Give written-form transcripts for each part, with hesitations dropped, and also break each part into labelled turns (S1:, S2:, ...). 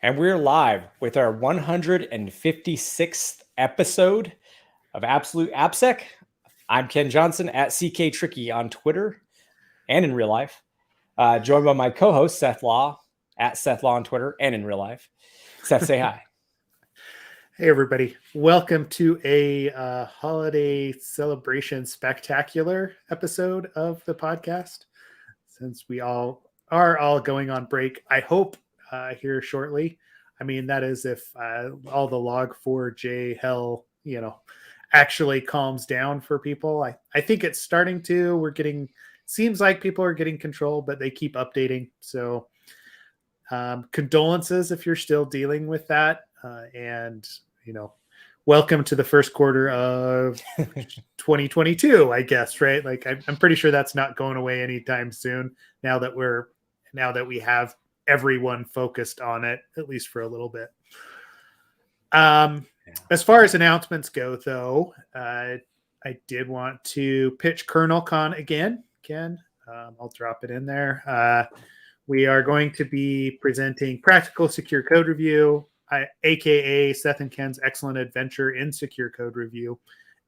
S1: And we're live with our 156th episode of Absolute AppSec. I'm Ken Johnson at CK Tricky on Twitter and in real life. Joined by my co-host, Seth Law, at Seth Law on Twitter and in real life. Seth, say hi.
S2: Hey, everybody. Welcome to a holiday celebration spectacular episode of the podcast. Since we are all going on break, I hope here shortly. I mean, that is if all the log4j hell, actually calms down for people. I think it's starting to. Seems like people are getting control, but they keep updating. So condolences if you're still dealing with that. And welcome to the first quarter of 2022, I guess, right? Like I'm pretty sure that's not going away anytime soon now that we have everyone focused on it, at least for a little bit. As far as announcements go, though, I did want to pitch KernelCon again, Ken. I'll drop it in there. We are going to be presenting Practical Secure Code Review, aka Seth and Ken's Excellent Adventure in Secure Code Review,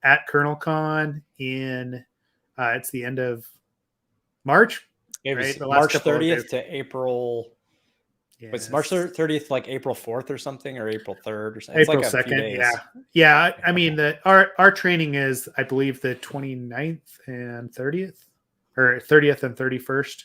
S2: at KernelCon in it's the end of March.
S1: It was right? March 30th to April. Yes. Was March 30th like April 4th or something, or April 3rd or something?
S2: April like 2nd, yeah. I mean, our training is, I believe, the 29th and 30th, or 30th and 31st.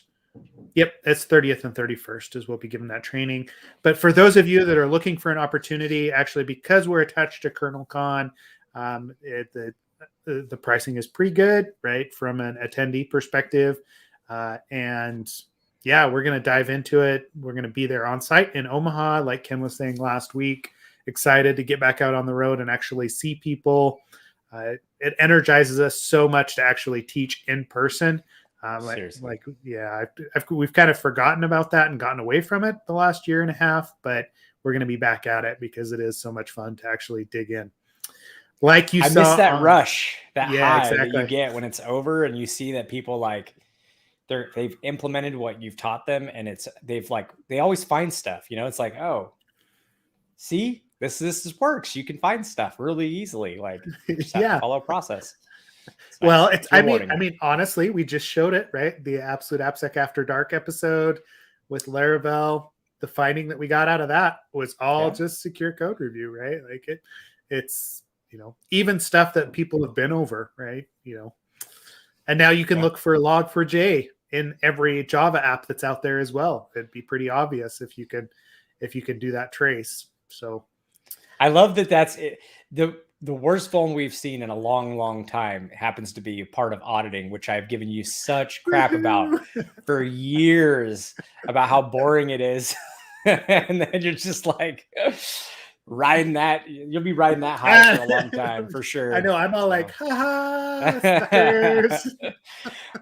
S2: Yep, it's 30th and 31st is we'll be given that training. But for those of you that are looking for an opportunity, actually, because we're attached to KernelCon, the pricing is pretty good, right, from an attendee perspective. And yeah, we're going to dive into it. We're going to be there on site in Omaha, like Ken was saying last week. Excited to get back out on the road and actually see people. It energizes us so much to actually teach in person. We've kind of forgotten about that and gotten away from it the last year and a half, but we're going to be back at it because it is so much fun to actually dig in. Like you saw,
S1: I miss that rush, that high
S2: exactly.
S1: that you get when it's over and you see that people they've implemented what you've taught them, and they always find stuff. It's like, oh, see, this works. You can find stuff really easily. Like, you just have to follow a process.
S2: Well, I mean, honestly, we just showed it, right? The Absolute AppSec After Dark episode with Laravel. The finding that we got out of that was all just secure code review, right? Like it's even stuff that people have been over, right? And now you can look for log4j in every Java app that's out there as well. It'd be pretty obvious if you can do that trace. So
S1: I love that. That's it. The worst phone we've seen in a long, long time happens to be a part of auditing, which I've given you such crap about for years about how boring it is. And then you're just like riding that. You'll be riding that high for a long time, for sure.
S2: I know. I'm all like, suckers.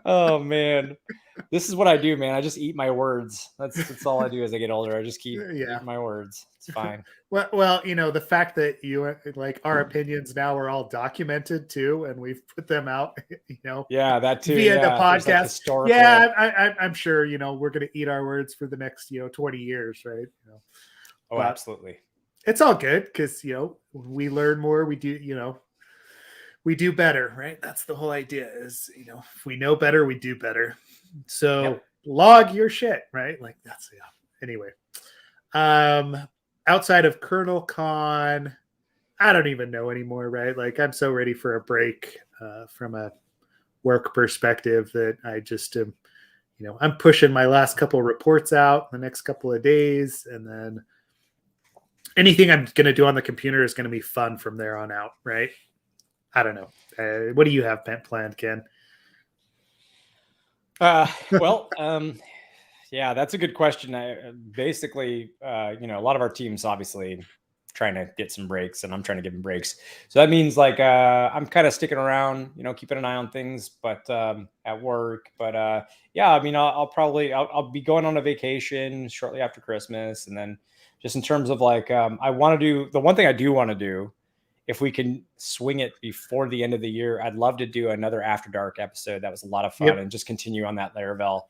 S1: Oh, man. This is what I do, man. I just eat my words. That's all I do as I get older. I just keep eating my words. It's fine.
S2: Well, the fact that you like our opinions now are all documented too, and we've put them out,
S1: Yeah, that too.
S2: Via the podcast. I'm sure, we're going to eat our words for the next, 20 years, right?
S1: Oh, absolutely.
S2: It's all good because, we learn more. We do, we do better, right? That's the whole idea is, if we know better, we do better. So log your shit, right? Like that's, Anyway, outside of KernelCon, I don't even know anymore, right? Like I'm so ready for a break from a work perspective that I just am, I'm pushing my last couple of reports out the next couple of days. And then anything I'm going to do on the computer is going to be fun from there on out, right? I don't know. What do you have planned, Ken?
S1: Yeah, that's a good question. Basically, a lot of our teams obviously trying to get some breaks, and I'm trying to give them breaks. So that means I'm kind of sticking around, keeping an eye on things, but at work. But I mean, I'll be going on a vacation shortly after Christmas, and then just in terms of I want to do the one thing I do want to do. If we can swing it before the end of the year, I'd love to do another After Dark episode. That was a lot of fun, and just continue on that Laravel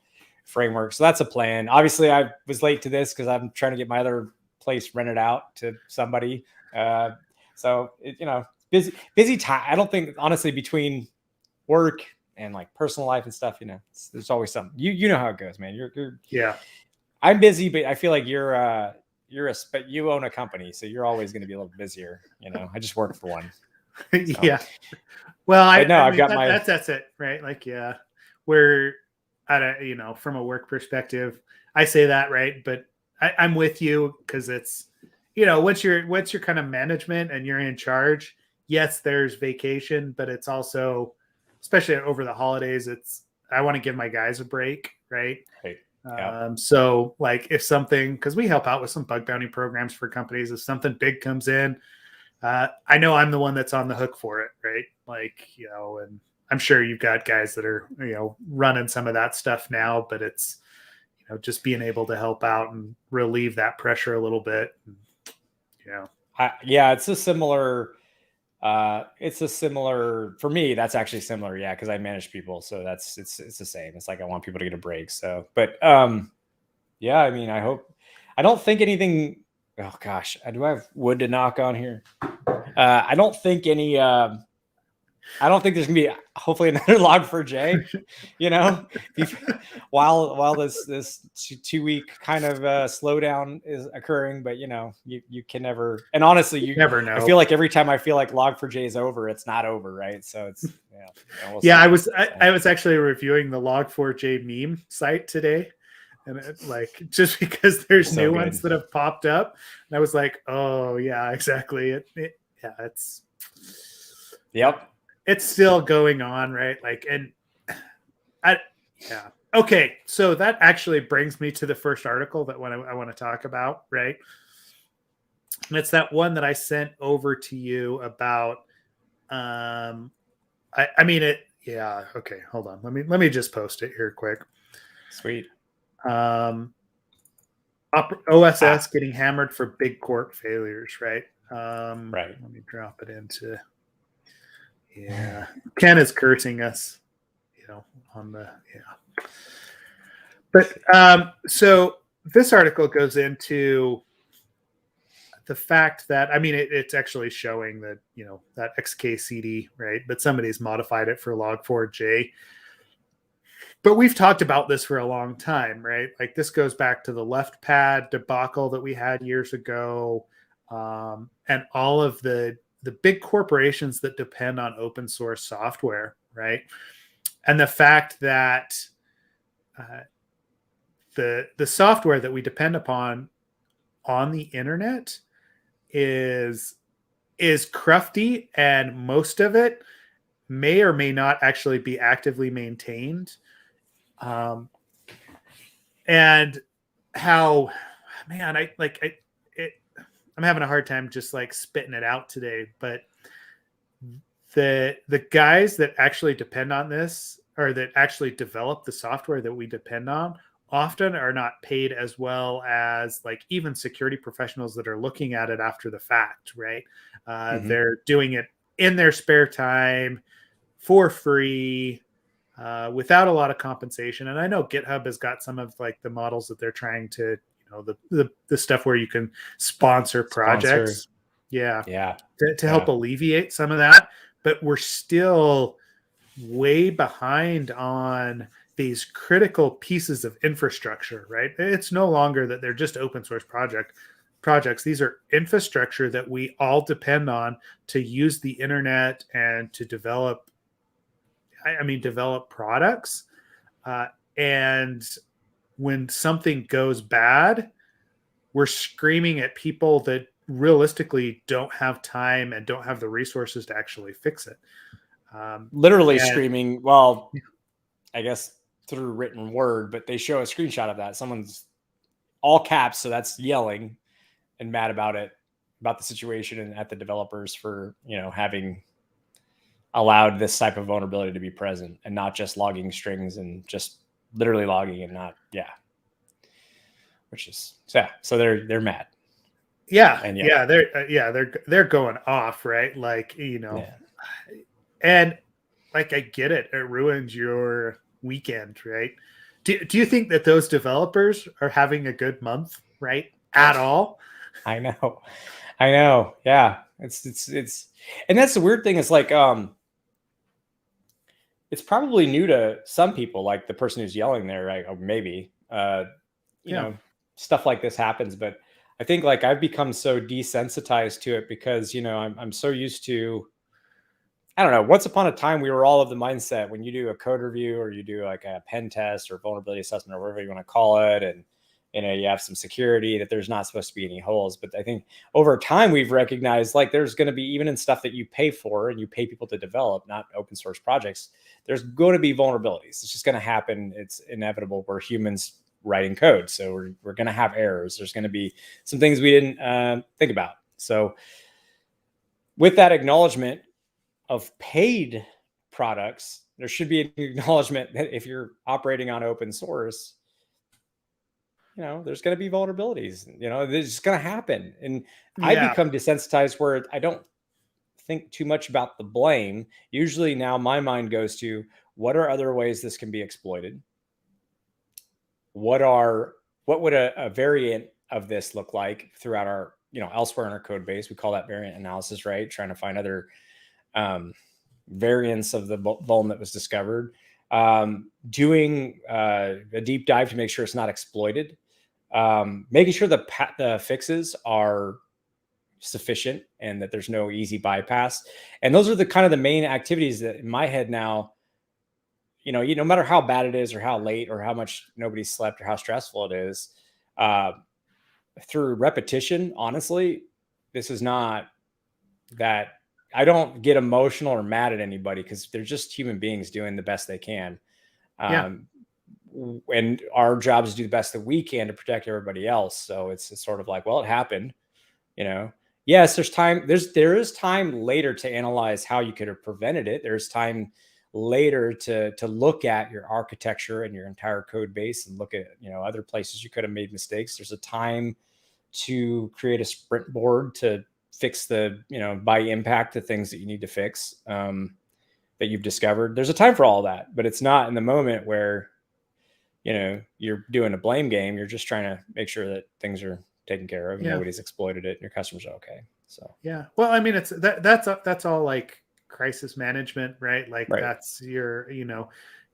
S1: framework. So that's a plan. Obviously, I was late to this because I'm trying to get my other place rented out to somebody. So busy time. I don't think, honestly, between work and like personal life and stuff, there's always something. You know how it goes, man.
S2: Yeah.
S1: I'm busy, but I feel like you own a company, so you're always going to be a little busier. I just work for one. So.
S2: Yeah. Well,
S1: I've got
S2: that's it, right? Like, yeah, we're at a, from a work perspective, I say that, right? But I'm with you, because it's, once you're kind of management and you're in charge, yes, there's vacation, but it's also, especially over the holidays, I want to give my guys a break, right?
S1: Right. Yeah.
S2: So like if something, because we help out with some bug bounty programs for companies, if something big comes in, I know I'm the one that's on the hook for it, right? Like, and I'm sure you've got guys that are, running some of that stuff now, but it's, just being able to help out and relieve that pressure a little bit.
S1: It's a similar, for me, that's actually similar. Yeah. Cause I manage people. So it's the same. It's like, I want people to get a break. So, but, yeah, I mean, I don't think anything, oh gosh, do I have wood to knock on here? I don't think there's gonna be, hopefully, another Log4j, while this 2-week kind of slowdown is occurring, but you can never, and honestly, you
S2: never know.
S1: I feel like every time I feel like Log4j is over, it's not over, right? So it's
S2: I was actually reviewing the Log4j meme site today. And just because there's new ones that have popped up, and I was like, oh yeah, exactly. It's still going on, right? Okay. So that actually brings me to the first article that I want to talk about, right? And it's that one that I sent over to you about. Okay, hold on. Let me just post it here quick.
S1: Sweet.
S2: OSS getting hammered for big corp failures, right?
S1: Right.
S2: Let me drop it into. Yeah, Ken is cursing us, on the But so this article goes into the fact that, it's actually showing that that XKCD, right? But somebody's modified it for Log4j. But we've talked about this for a long time, right? Like this goes back to the left pad debacle that we had years ago, and all of the big corporations that depend on open source software, right? And the fact that the software that we depend upon on the internet is crufty, and most of it may or may not actually be actively maintained. And how, man, I'm having a hard time just spitting it out today, but the guys that actually depend on this, or that actually develop the software that we depend on, often are not paid as well as even security professionals that are looking at it after the fact, right? They're doing it in their spare time for free, without a lot of compensation. And I know GitHub has got some of the models that they're trying to, the stuff where you can sponsor projects. To help alleviate some of that. But we're still way behind on these critical pieces of infrastructure, right? It's no longer that they're just open source projects. These are infrastructure that we all depend on to use the internet and to develop products. And when something goes bad, we're screaming at people that realistically don't have time and don't have the resources to actually fix it.
S1: Literally screaming. Well, I guess through written word, but they show a screenshot of that. Someone's all caps, so that's yelling and mad about it, about the situation, and at the developers for having allowed this type of vulnerability to be present, and not just logging strings and just literally logging and not which is so they're mad.
S2: They're going off, right? And I get it ruins your weekend, right? Do you think that those developers are having a good month, right, at all?
S1: I know. I know. Yeah. It's, and that's the weird thing is like, it's probably new to some people, like the person who's yelling there, right? Or maybe, you
S2: Yeah.
S1: know, stuff like this happens. But I think like I've become so desensitized to it because, you know, I'm so used to, I don't know, once upon a time, we were all of the mindset when you do a code review or you do like a pen test or vulnerability assessment or whatever you want to call it. And, you know, you have some security that there's not supposed to be any holes. But I think over time, we've recognized like there's going to be, even in stuff that you pay for and you pay people to develop, not open source projects, there's going to be vulnerabilities. It's just going to happen. It's inevitable. We're humans writing code. So we're going to have errors. There's going to be some things we didn't think about. So with that acknowledgement of paid products, there should be an acknowledgement that if you're operating on open source, you know, there's going to be vulnerabilities, you know, it's going to happen. And I
S2: Yeah.
S1: become desensitized where I don't think too much about the blame. Usually now my mind goes to what are other ways this can be exploited? What would a variant of this look like throughout our, you know, elsewhere in our code base? We call that variant analysis, right? Trying to find other variants of the vuln that was discovered, doing a deep dive to make sure it's not exploited, making sure the fixes are sufficient and that there's no easy bypass. And those are the kind of the main activities that in my head now, no matter how bad it is or how late or how much nobody slept or how stressful it is, uh, through repetition, honestly, this is not that I don't get emotional or mad at anybody because they're just human beings doing the best they can.
S2: Yeah.
S1: And our job is to do the best that we can to protect everybody else. So it's sort of like, well, it happened, you know. Yes, there is time later to analyze how you could have prevented it. There's time later to look at your architecture and your entire code base and look at, you know, other places you could have made mistakes. There's a time to create a sprint board to fix the, you know, by impact, the things that you need to fix, that you've discovered. There's a time for all that, but it's not in the moment where, you know, you're doing a blame game. You're just trying to make sure that things are taken care of and
S2: Yeah.
S1: nobody's exploited it and your customers are okay. So,
S2: Yeah. Well, I mean, it's that's all like crisis management, right? Like
S1: right.
S2: that's your, you know,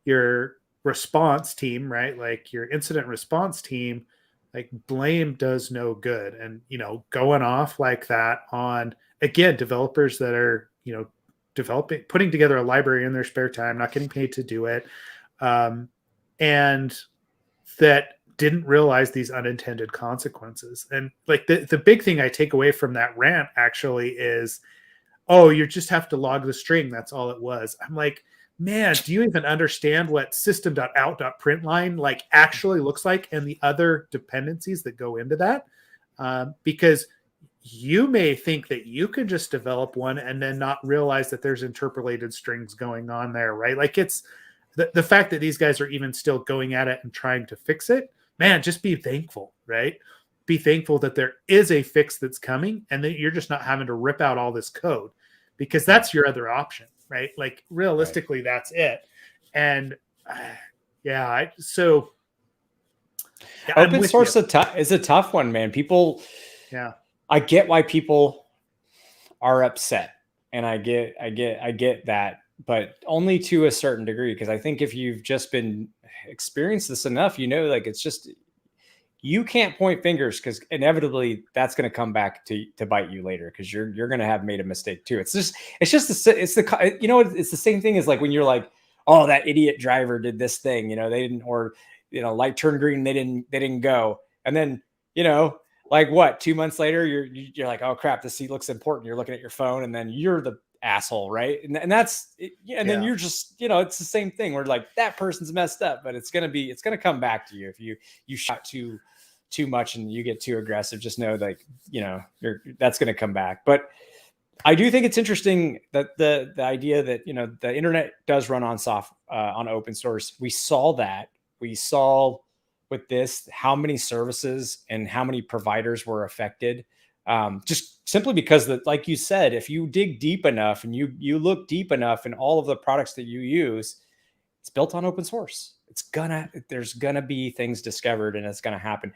S2: your response team, right? Like your incident response team, like blame does no good. And, you know, going off like that on, again, developers that are, you know, developing, putting together a library in their spare time, not getting paid to do it. And that didn't realize these unintended consequences. And like the big thing I take away from that rant actually is, oh, you just have to log the string. That's all it was. I'm like, man, do you even understand what system.out.println like actually looks like and the other dependencies that go into that? Because you may think that you could just develop one and then not realize that there's interpolated strings going on there, right? Like it's the fact that these guys are even still going at it and trying to fix it, man, just be thankful, right? Be thankful that there is a fix that's coming and that you're just not having to rip out all this code because that's your other option, right? Like realistically, that's it. And so
S1: Open source is a tough one, man. People,
S2: yeah,
S1: I get why people are upset, and I get that, but only to a certain degree. Because I think if you've just been experienced this enough, you know, like it's just you can't point fingers because inevitably that's going to come back to bite you later because you're going to have made a mistake too. It's the you know, it's the same thing as like when you're like, oh, that idiot driver did this thing, you know, they didn't, or you know, light turned green, they didn't go, and then you know, like what, 2 months later you're like, oh crap, this seat looks important. You're looking at your phone, and then you're the asshole, right? And that's it, and then you're just, you know, it's the same thing where like that person's messed up, but it's gonna come back to you if you shot too much and you get too aggressive. Just know, like, you know, that's going to come back. But I do think it's interesting that the idea that, you know, the internet does run on on open source. We saw with this how many services and how many providers were affected, just simply because that, like you said, if you dig deep enough and you look deep enough in all of the products that you use, it's built on open source. There's gonna be things discovered and it's gonna happen.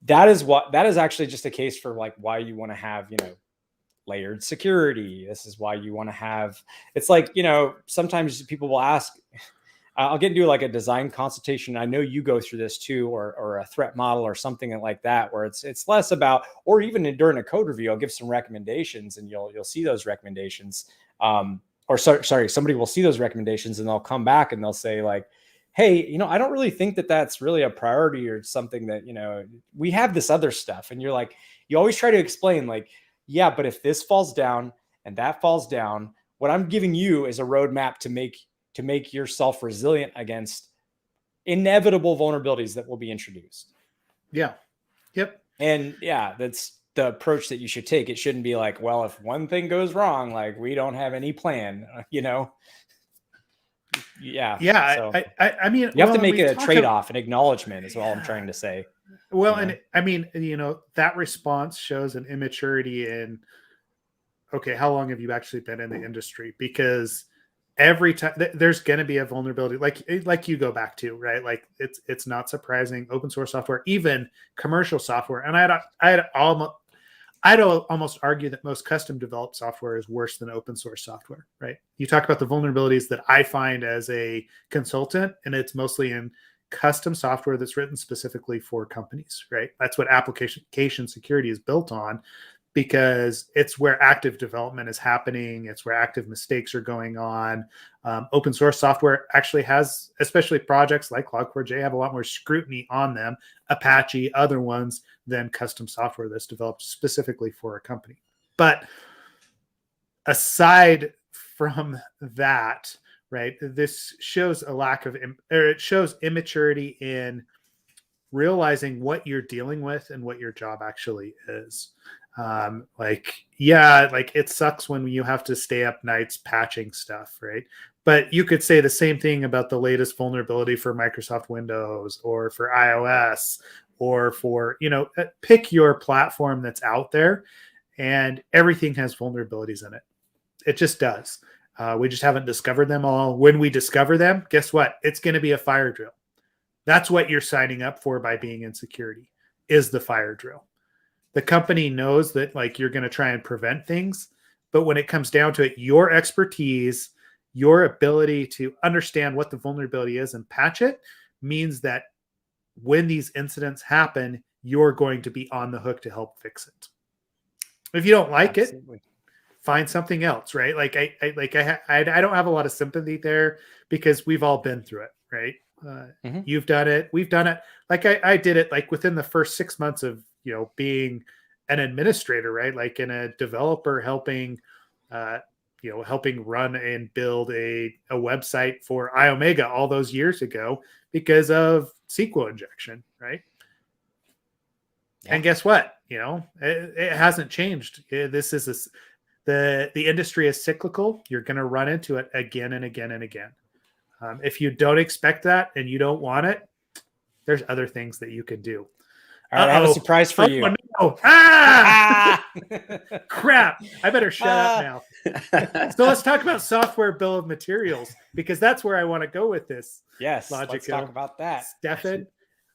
S1: that is actually just a case for like why you want to have, layered security. This is why you want to have, it's like, sometimes people will ask, I'll get into like a design consultation. I know you go through this too, or a threat model or something like that, where it's less about, or even during a code review, I'll give some recommendations and you'll see those recommendations. Somebody will see those recommendations and they'll come back and they'll say like, hey, I don't really think that that's really a priority or something that, we have this other stuff. And you're like, you always try to explain like, yeah, but if this falls down and that falls down, what I'm giving you is a roadmap to make yourself resilient against inevitable vulnerabilities that will be introduced.
S2: Yeah. Yep.
S1: And yeah, that's the approach that you should take. It shouldn't be like, well, if one thing goes wrong, like we don't have any plan, Yeah.
S2: Yeah.
S1: So
S2: I mean,
S1: you have to make a trade-off, an acknowledgement is all I'm trying to say.
S2: Well, and I mean, that response shows an immaturity in, okay, how long have you actually been in the industry? Because every time there's going to be a vulnerability, like you go back to, right? Like it's not surprising. Open source software, even commercial software, and I'd almost argue that most custom developed software is worse than open source software, right? You talk about the vulnerabilities that I find as a consultant, and it's mostly in custom software that's written specifically for companies, right? That's what application security is built on, because it's where active development is happening. It's where active mistakes are going on. Open source software actually has, especially projects like Log4j, have a lot more scrutiny on them, Apache, other ones, than custom software that's developed specifically for a company. But aside from that, right, this shows a lack of, or it shows immaturity in realizing what you're dealing with and what your job actually is. It sucks when you have to stay up nights patching stuff, right? But you could say the same thing about the latest vulnerability for Microsoft Windows or for iOS or for, pick your platform that's out there, and everything has vulnerabilities in it. It just does. We just haven't discovered them all. When we discover them, guess what? It's going to be a fire drill. That's what you're signing up for by being in security, is the fire drill. The company knows that like you're going to try and prevent things, but when it comes down to it, your expertise, your ability to understand what the vulnerability is and patch it means that when these incidents happen, you're going to be on the hook to help fix it. If you don't like Absolutely. It, find something else, right? Like I don't have a lot of sympathy there, because we've all been through it, right? You've done it. We've done it. Like I did it like within the first 6 months of, being an administrator, right? Like in a developer helping run and build a website for iOmega all those years ago because of SQL injection, right? Yeah. And guess what? It hasn't changed. The industry is cyclical. You're going to run into it again and again and again. If you don't expect that and you don't want it, there's other things that you can do.
S1: All right, I have a surprise for you.
S2: No. Ah! Crap. I better shut up now. So let's talk about software bill of materials, because that's where I want to go with this.
S1: Yes, let's talk about that.
S2: Stefan,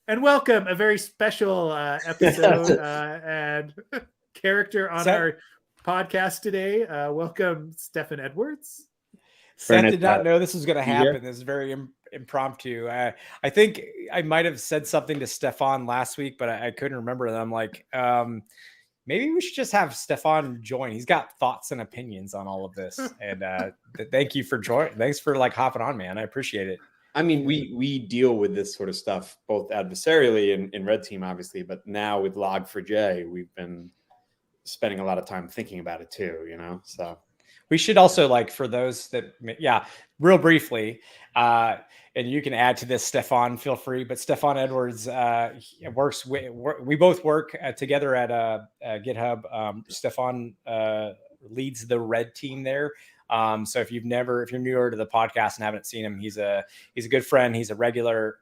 S2: and welcome, a very special episode and character on our podcast today. Welcome, Stefan Edwards.
S1: Seth did not know this was going to happen. Yeah. This is very impromptu. I think I might have said something to Stefan last week, but I couldn't remember. And I'm like, maybe we should just have Stefan join. He's got thoughts and opinions on all of this. And thank you for joining. Thanks for hopping on, man. I appreciate it.
S3: I mean, we deal with this sort of stuff both adversarially in Red Team, obviously, but now with Log4j, we've been spending a lot of time thinking about it too, so.
S1: We should also, for those that, real briefly, and you can add to this, Stefan, feel free, but Stefan Edwards we both work together at GitHub. Stefan leads the Red Team there. So if you're newer to the podcast and haven't seen him, he's a good friend. He's a regular,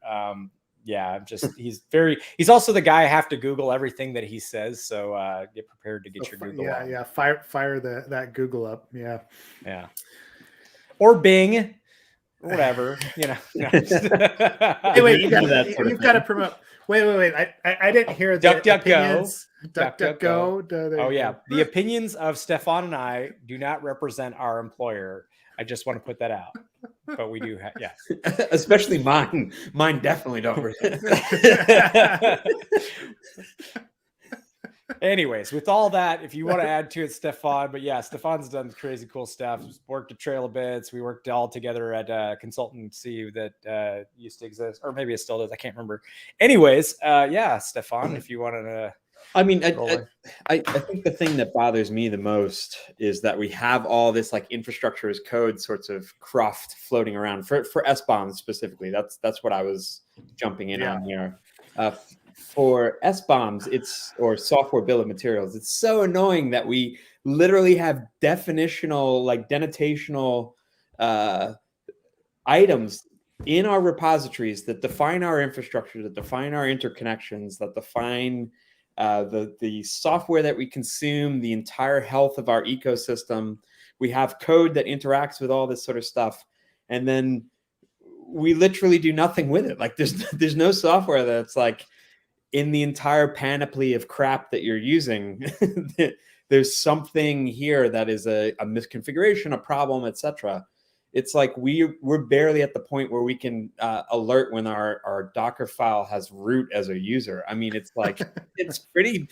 S1: he's also the guy I have to Google everything that he says. So get prepared to get your Google.
S2: Yeah. Fire that Google up. Yeah.
S1: Or Bing. whatever, you know.
S2: Hey, wait,
S3: You do that sort of
S2: you've got to
S3: thing.
S2: promote. Wait. I didn't hear the
S1: Duck, duck, go.
S2: opinions. Duck, duck, go.
S1: Oh yeah, the opinions of Stefan and I do not represent our employer. I just want to put that out. But we do have, yes.
S3: Especially mine. Mine definitely don't.
S1: Anyways, with all that, if you want to add to it, Stefan, but yeah, Stefan's done crazy cool stuff. Worked at Trail of Bits. We worked all together at a consultancy that used to exist, or maybe it still does. I can't remember. Anyways, yeah, Stefan, if you wanted to.
S3: I mean, I think the thing that bothers me the most is that we have all this like infrastructure as code sorts of cruft floating around for S-bombs specifically. That's what I was jumping in on here. For S-bombs, or software bill of materials, it's so annoying that we literally have definitional, like denotational items in our repositories that define our infrastructure, that define our interconnections, that define the software that we consume, the entire health of our ecosystem. We have code that interacts with all this sort of stuff, and then we literally do nothing with it. Like there's no software that's like in the entire panoply of crap that you're using. There's something here that is a misconfiguration, a problem, etc. It's like we're barely at the point where we can alert when our Docker file has root as a user. I mean, it's like it's pretty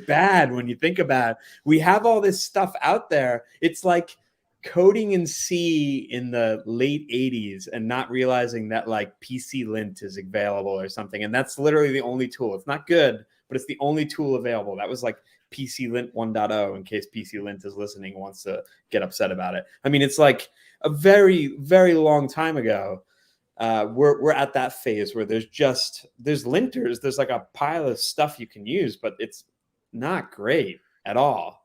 S3: bad when you think about it. We have all this stuff out there. It's like coding in C in the late 80s and not realizing that like PC lint is available or something. And that's literally the only tool. It's not good, but it's the only tool available. That was like PC lint 1.0 in case PC lint is listening and wants to get upset about it. I mean, it's like a very, very long time ago. We're at that phase where there's linters. There's like a pile of stuff you can use, but it's not great at all.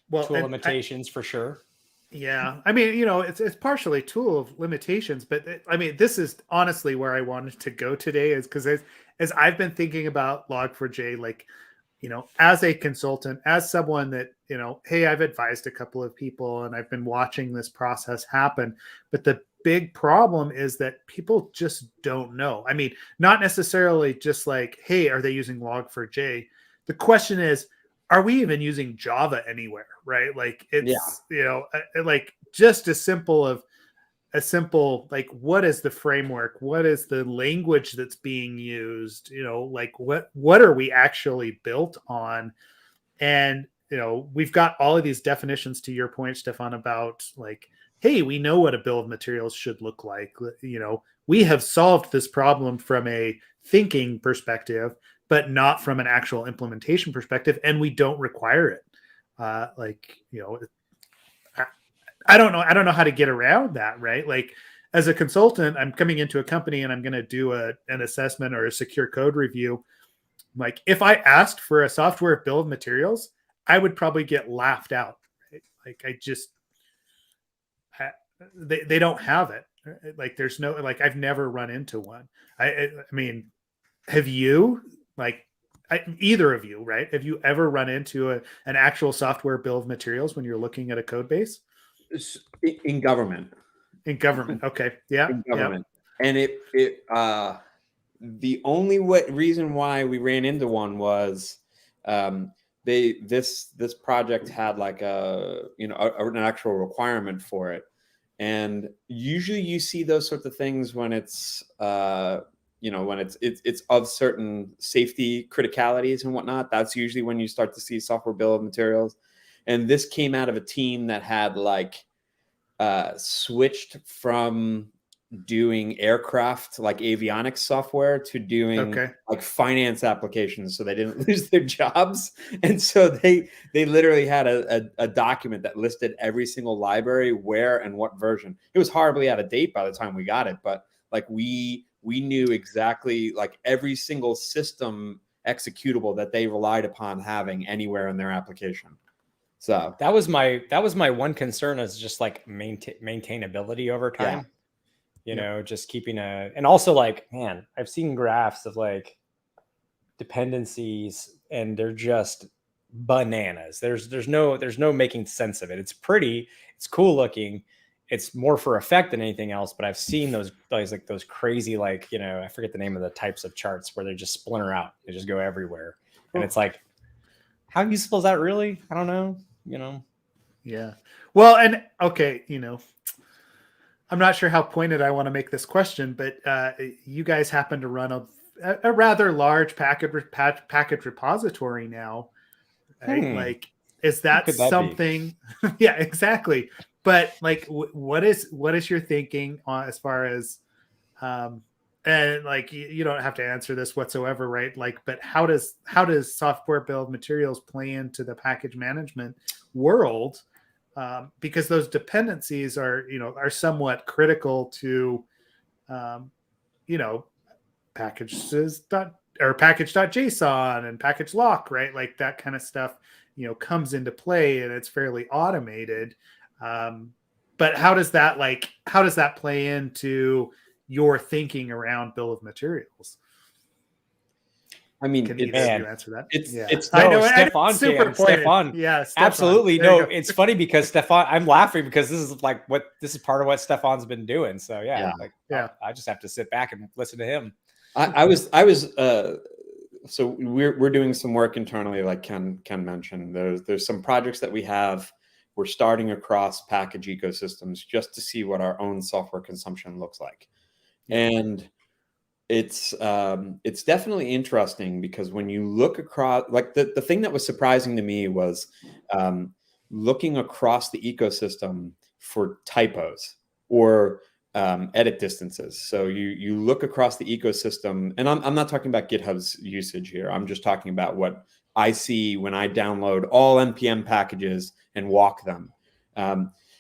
S1: Well, tool limitations for sure.
S2: Yeah, I mean, it's partially tool of limitations, but I mean, this is honestly where I wanted to go today, is because as I've been thinking about Log4j, like, as a consultant, as someone that, hey, I've advised a couple of people and I've been watching this process happen, but the big problem is that people just don't know. I mean, not necessarily just like, hey, are they using Log4j? The question is, are we even using Java anywhere, right? Like it's, like just a simple, like, what is the framework? What is the language that's being used? Like what are we actually built on? And, we've got all of these definitions, to your point, Stefan, about like, hey, we know what a bill of materials should look like. We have solved this problem from a thinking perspective, but not from an actual implementation perspective, and we don't require it. I don't know. I don't know how to get around that, right? Like, as a consultant, I'm coming into a company and I'm going to do an assessment or a secure code review. Like, if I asked for a software bill of materials, I would probably get laughed out. Right? Like, they don't have it. Like, there's no, like, I've never run into one. I mean, have you? Like, either of you, right? Have you ever run into an actual software bill of materials when you're looking at a code base?
S3: In government.
S2: In government, okay, yeah.
S3: In government, yeah. And the only reason why we ran into one was this project had like an actual requirement for it, and usually you see those sorts of things when it's when it's of certain safety criticalities and whatnot. That's usually when you start to see software bill of materials. And this came out of a team that had like switched from doing aircraft, like avionics software, to doing like finance applications, so they didn't lose their jobs. And so they literally had a document that listed every single library, where and what version. It was horribly out of date by the time we got it, but like we knew exactly like every single system executable that they relied upon having anywhere in their application. So
S1: that was my one concern, is just like maintainability over time. Just keeping and also like, man, I've seen graphs of like dependencies and they're just bananas. There's no making sense of it. It's pretty, it's cool looking, it's more for effect than anything else. But I've seen those crazy, like, I forget the name of the types of charts where they just splinter out. They just go everywhere. And it's like, how useful is that really? I don't know,
S2: Yeah. Well, and okay, I'm not sure how pointed I want to make this question, but you guys happen to run a rather large package repository now, right? Like, is that
S1: could that be?
S2: something? Yeah, exactly. But like, what is your thinking on as far as, and like you don't have to answer this whatsoever, right? Like, but how does software bill of materials play into the package management world? Because those dependencies are somewhat critical to packages or package.json and package lock, right? Like that kind of stuff comes into play, and it's fairly automated. But how does that play into your thinking around bill of materials?
S3: I mean,
S2: can either of you answer that?
S3: It's
S2: I know,
S1: Stefan
S2: super
S1: can.
S2: pointed.
S1: Stefan,
S2: yeah, Stefan.
S1: absolutely. No, it's funny because Stefan, I'm laughing because this is part of what Stefan's been doing. So yeah. I just have to sit back and listen to him.
S3: I was so we're doing some work internally, like Ken mentioned. There's some projects that we have. We're starting across package ecosystems just to see what our own software consumption looks like. And it's definitely interesting because when you look across, like the thing that was surprising to me was looking across the ecosystem for typos or edit distances. So you look across the ecosystem, and I'm not talking about GitHub's usage here. I'm just talking about what I see when I download all NPM packages and walk them.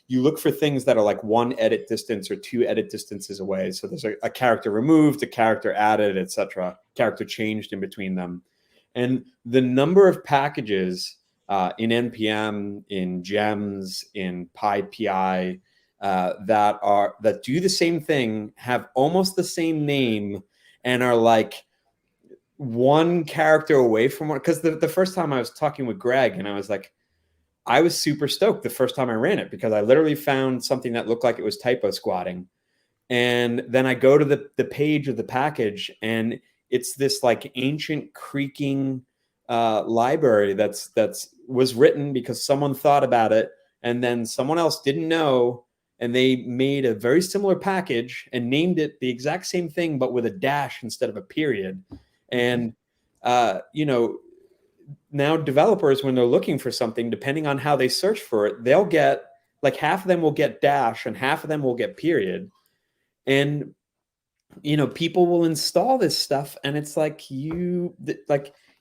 S3: You look for things that are like 1 edit distance or 2 edit distances away. So there's a character removed, a character added, etc., character changed in between them. And the number of packages in NPM, in gems, in PyPI that do the same thing, have almost the same name, and are like 1 character away from one. Because the first time I was talking with Greg, and I was like, I was super stoked the first time I ran it because I literally found something that looked like it was typo squatting. And then I go to the page of the package, and it's this like ancient creaking library that's was written because someone thought about it, and then someone else didn't know, and they made a very similar package and named it the exact same thing, but with a dash instead of a period. And now developers, when they're looking for something, depending on how they search for it, they'll get like half of them will get dash and half of them will get period. And people will install this stuff, and it's like even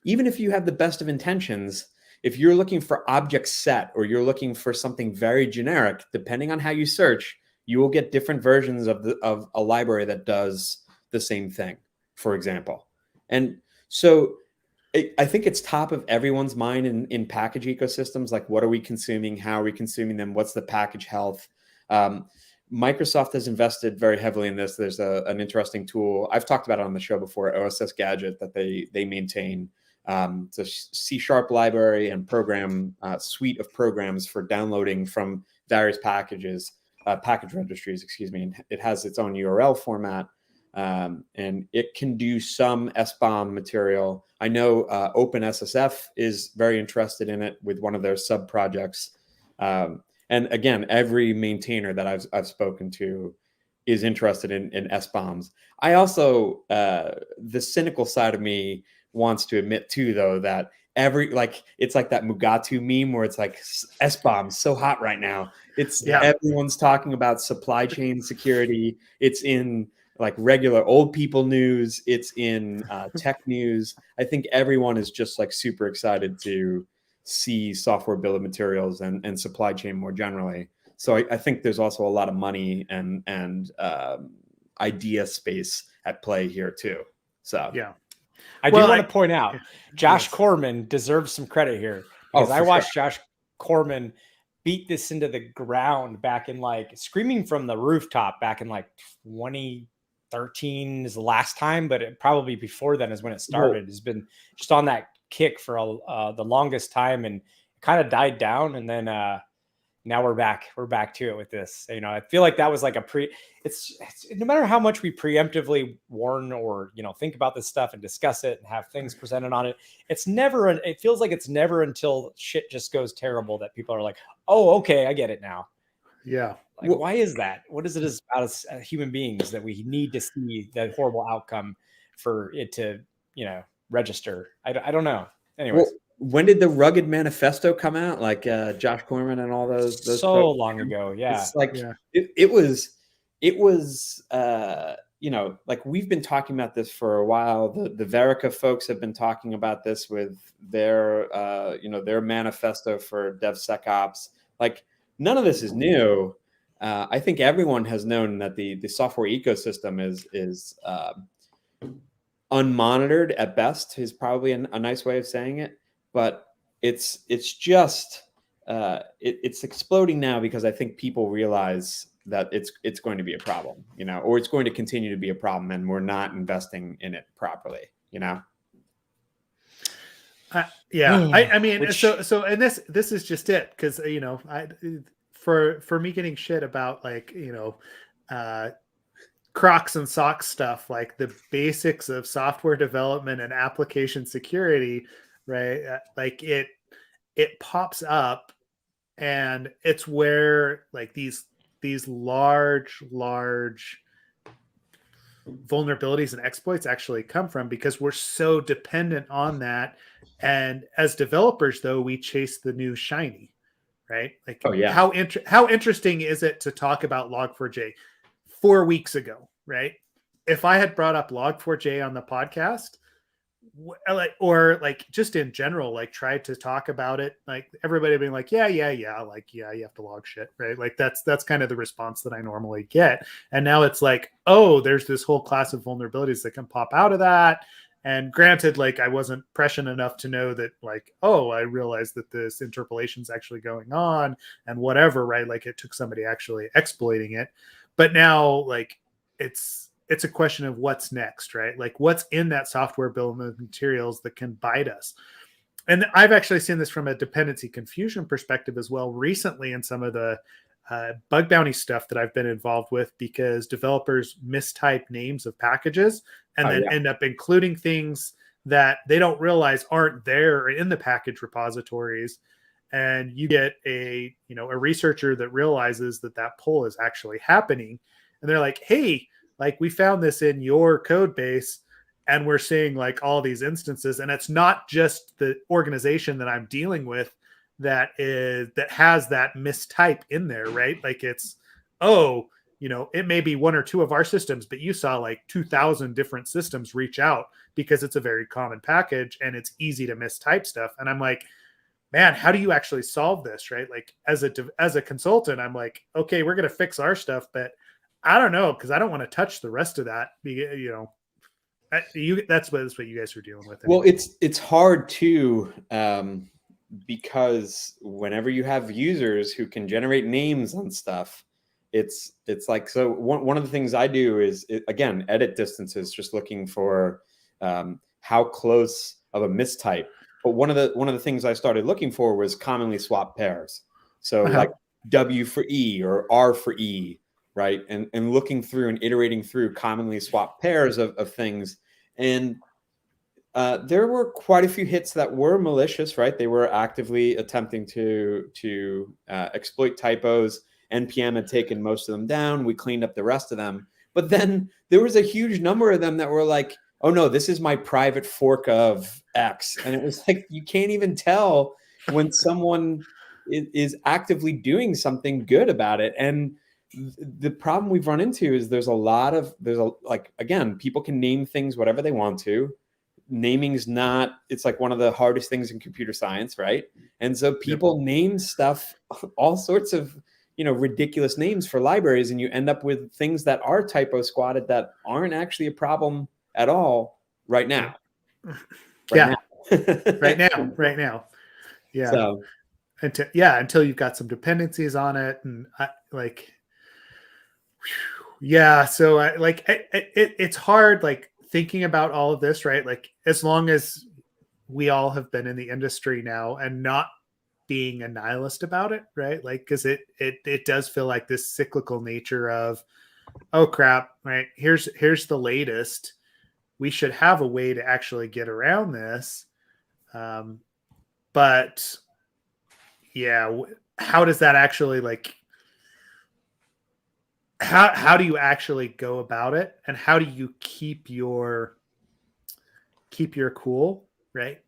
S3: if you have the best of intentions, if you're looking for object set or you're looking for something very generic, depending on how you search, you will get different versions of a library that does the same thing, for example. And so I think it's top of everyone's mind in package ecosystems. Like, what are we consuming? How are we consuming them? What's the package health? Microsoft has invested very heavily in this. There's an interesting tool. I've talked about it on the show before, OSS Gadget, that they maintain. It's a C# library and program suite of programs for downloading from various packages, package registries, excuse me. And it has its own URL format. And it can do some SBOM material. I know OpenSSF is very interested in it with one of their sub projects. And again, every maintainer that I've spoken to is interested in SBOMs. I also, the cynical side of me wants to admit too, though, that it's like that Mugatu meme where it's like SBOM's so hot right now. Everyone's talking about supply chain security. It's in like regular old people news. It's in tech news. I think everyone is just like super excited to see software bill of materials and supply chain more generally. So I think there's also a lot of money and idea space at play here too. So
S2: yeah.
S1: I do want to point out, Josh Corman deserves some credit here because I watched Josh Corman beat this into the ground back in screaming from the rooftop back in 2013 is the last time, but it probably before then is when it started. Has been just on that kick for the longest time, and kind of died down. And then now we're back to it with this. You know, I feel like that was like it's no matter how much we preemptively warn or, you know, think about this stuff and discuss it and have things presented on it, it feels like it's never until shit just goes terrible that people are like, oh, okay, I get it now.
S2: Yeah.
S1: Like, why is that? What is it about as human beings that we need to see that horrible outcome for it to, you know, register? I don't know. Anyways.
S3: Well, when did the Rugged Manifesto come out? Like Josh Corman and all those
S1: so
S3: folks?
S1: Long ago. Yeah.
S3: It's like
S2: Yeah.
S3: it was you know, like we've been talking about this for a while. The Verica folks have been talking about this with their you know, their manifesto for DevSecOps. Like none of this is new. I think everyone has known that the software ecosystem is unmonitored at best is probably a nice way of saying it, but it's just it's exploding now because I think people realize that it's going to be a problem, you know, or it's going to continue to be a problem, and we're not investing in it properly, you know.
S2: Yeah, I mean, so, and this is just it, because you know, for me getting shit about, like, you know, Crocs and socks stuff, like the basics of software development and application security, right? Like it pops up, and it's where like these large vulnerabilities and exploits actually come from, because we're so dependent on that. And as developers, though, we chase the new shiny, right? Like,
S3: oh yeah,
S2: how interesting is it to talk about Log4j 4 weeks ago, right? If I had brought up Log4j on the podcast, or like just in general, like tried to talk about it, like everybody being like, yeah, like, yeah, you have to log shit, right? Like that's kind of the response that I normally get. And now it's like, oh, there's this whole class of vulnerabilities that can pop out of that. And granted, like I wasn't prescient enough to know that, like, oh, I realized that this interpolation is actually going on and whatever, right? Like it took somebody actually exploiting it. But now, like, it's a question of what's next, right? Like what's in that software bill of materials that can bite us. And I've actually seen this from a dependency confusion perspective as well recently in some of the bug bounty stuff that I've been involved with, because developers mistype names of packages and then end up including things that they don't realize aren't there in the package repositories. And you get a researcher that realizes that pull is actually happening. And they're like, hey, like we found this in your code base, and we're seeing like all these instances, and it's not just the organization that I'm dealing with that has that mistype in there, right? Like it's, oh, you know, it may be one or two of our systems, but you saw like 2,000 different systems reach out because it's a very common package and it's easy to mistype stuff. And I'm like, man, how do you actually solve this, right? Like as a consultant, I'm like, okay, we're going to fix our stuff, but I don't know, because I don't want to touch the rest of that. You know, that's what you guys are dealing with.
S3: Anyway. Well, it's hard too, because whenever you have users who can generate names on stuff, it's like, so one of the things I do is again, edit distances, just looking for how close of a mistype. But one of the things I started looking for was commonly swapped pairs. So like W for E or R for E. Right. And looking through and iterating through commonly swapped pairs of things. And there were quite a few hits that were malicious, right? They were actively attempting to exploit typos. NPM had taken most of them down. We cleaned up the rest of them. But then there was a huge number of them that were like, oh, no, this is my private fork of X. And it was like, you can't even tell when someone is actively doing something good about it. And the problem we've run into is again, people can name things whatever they want to. Naming's not, it's like one of the hardest things in computer science, right? And so people name stuff, all sorts of, you know, ridiculous names for libraries, and you end up with things that are typo squatted that aren't actually a problem at all right now.
S2: Right now. Yeah.
S3: So,
S2: until you've got some dependencies on it, and so it's hard, like thinking about all of this, right? Like as long as we all have been in the industry now and not being a nihilist about it, right? Like, because it does feel like this cyclical nature of, oh crap, right? Here's the latest. We should have a way to actually get around this. But yeah, how does that actually, like, how do you actually go about it, and how do you keep your cool, right?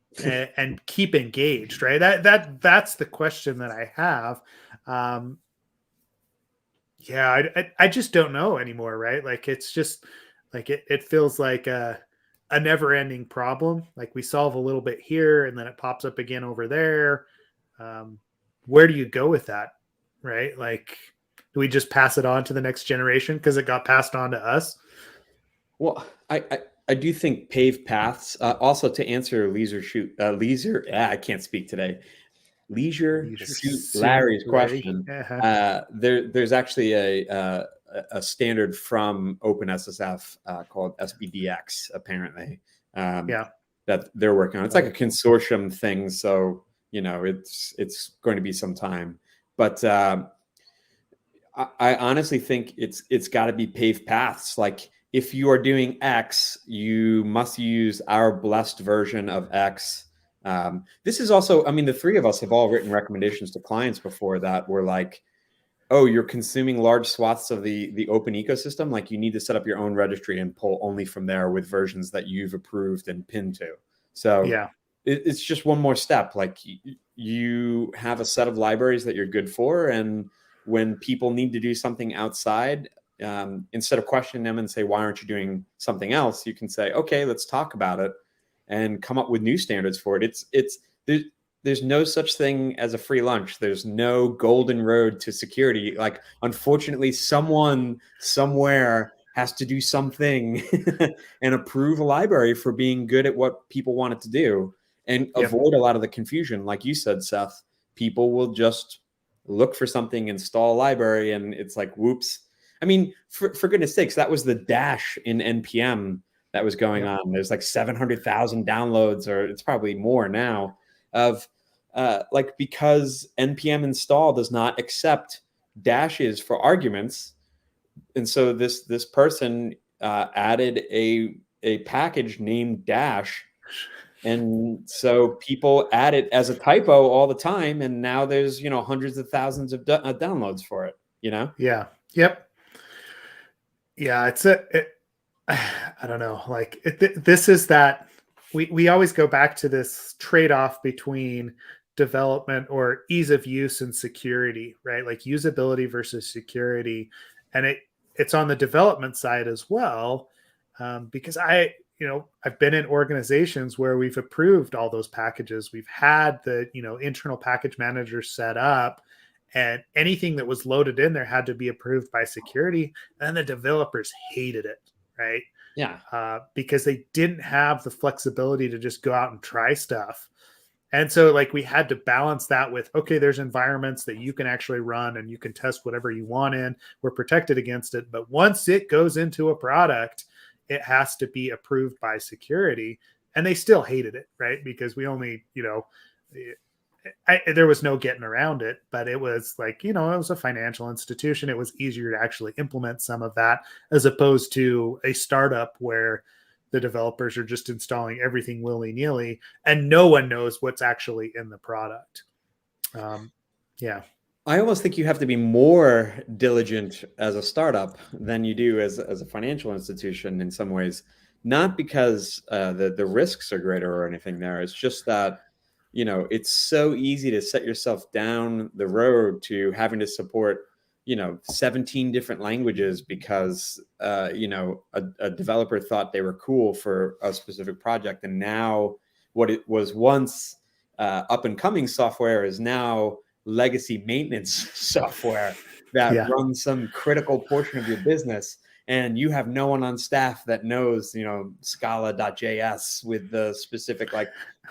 S2: And keep engaged, right? That's the question that I have. Yeah, I just don't know anymore, right? Like, it's just like it feels like a never-ending problem. Like, we solve a little bit here, and then it pops up again over there. Where do you go with that, right? Like, do we just pass it on to the next generation because it got passed on to us?
S3: Well, I do think paved paths. Also, to answer I can't speak today. Leisure Suit Larry's question. There's actually a standard from OpenSSF called SBDX, apparently. That they're working on. It's like a consortium thing, so it's going to be some time. But I honestly think it's got to be paved paths. Like, if you are doing X, you must use our blessed version of X. This is also, I mean, the three of us have all written recommendations to clients before that were like, oh, you're consuming large swaths of the open ecosystem. Like, you need to set up your own registry and pull only from there with versions that you've approved and pinned to. So
S2: yeah,
S3: it's just one more step. Like, you have a set of libraries that you're good for. And when people need to do something outside, instead of questioning them and say, why aren't you doing something else? You can say, okay, let's talk about it and come up with new standards for it. There's no such thing as a free lunch. There's no golden road to security. Like, unfortunately, someone somewhere has to do something and approve a library for being good at what people want it to do, and avoid a lot of the confusion. Like you said, Seth, people will just look for something, install a library, and it's like, whoops. I mean, for goodness sakes, that was the dash in NPM that was going on. There's like 700,000 downloads, or it's probably more now, of because NPM install does not accept dashes for arguments. And so this person added a package named dash. And so people add it as a typo all the time. And now there's, hundreds of thousands of downloads for it,
S2: Yeah. Yep. Yeah. I don't know. Like, this is that we always go back to this trade-off between development or ease of use and security, right? Like, usability versus security. And it's on the development side as well. Because I've been in organizations where we've approved all those packages. We've had the, internal package managers set up, and anything that was loaded in there had to be approved by security. And the developers hated it, right?
S3: Yeah.
S2: Because they didn't have the flexibility to just go out and try stuff. And so, like, we had to balance that with, okay, there's environments that you can actually run and you can test whatever you want in. We're protected against it. But once it goes into a product, it has to be approved by security. And they still hated it, right? Because we only, there was no getting around it. But it was like, it was a financial institution. It was easier to actually implement some of that, as opposed to a startup where the developers are just installing everything willy-nilly and no one knows what's actually in the product.
S3: I almost think you have to be more diligent as a startup than you do as a financial institution in some ways. Not because the risks are greater or anything there. It's just that, it's so easy to set yourself down the road to having to support 17 different languages because, a developer thought they were cool for a specific project. And now what it was once up and coming software is now legacy maintenance software that runs some critical portion of your business. And you have no one on staff that knows, Scala.js with the specific,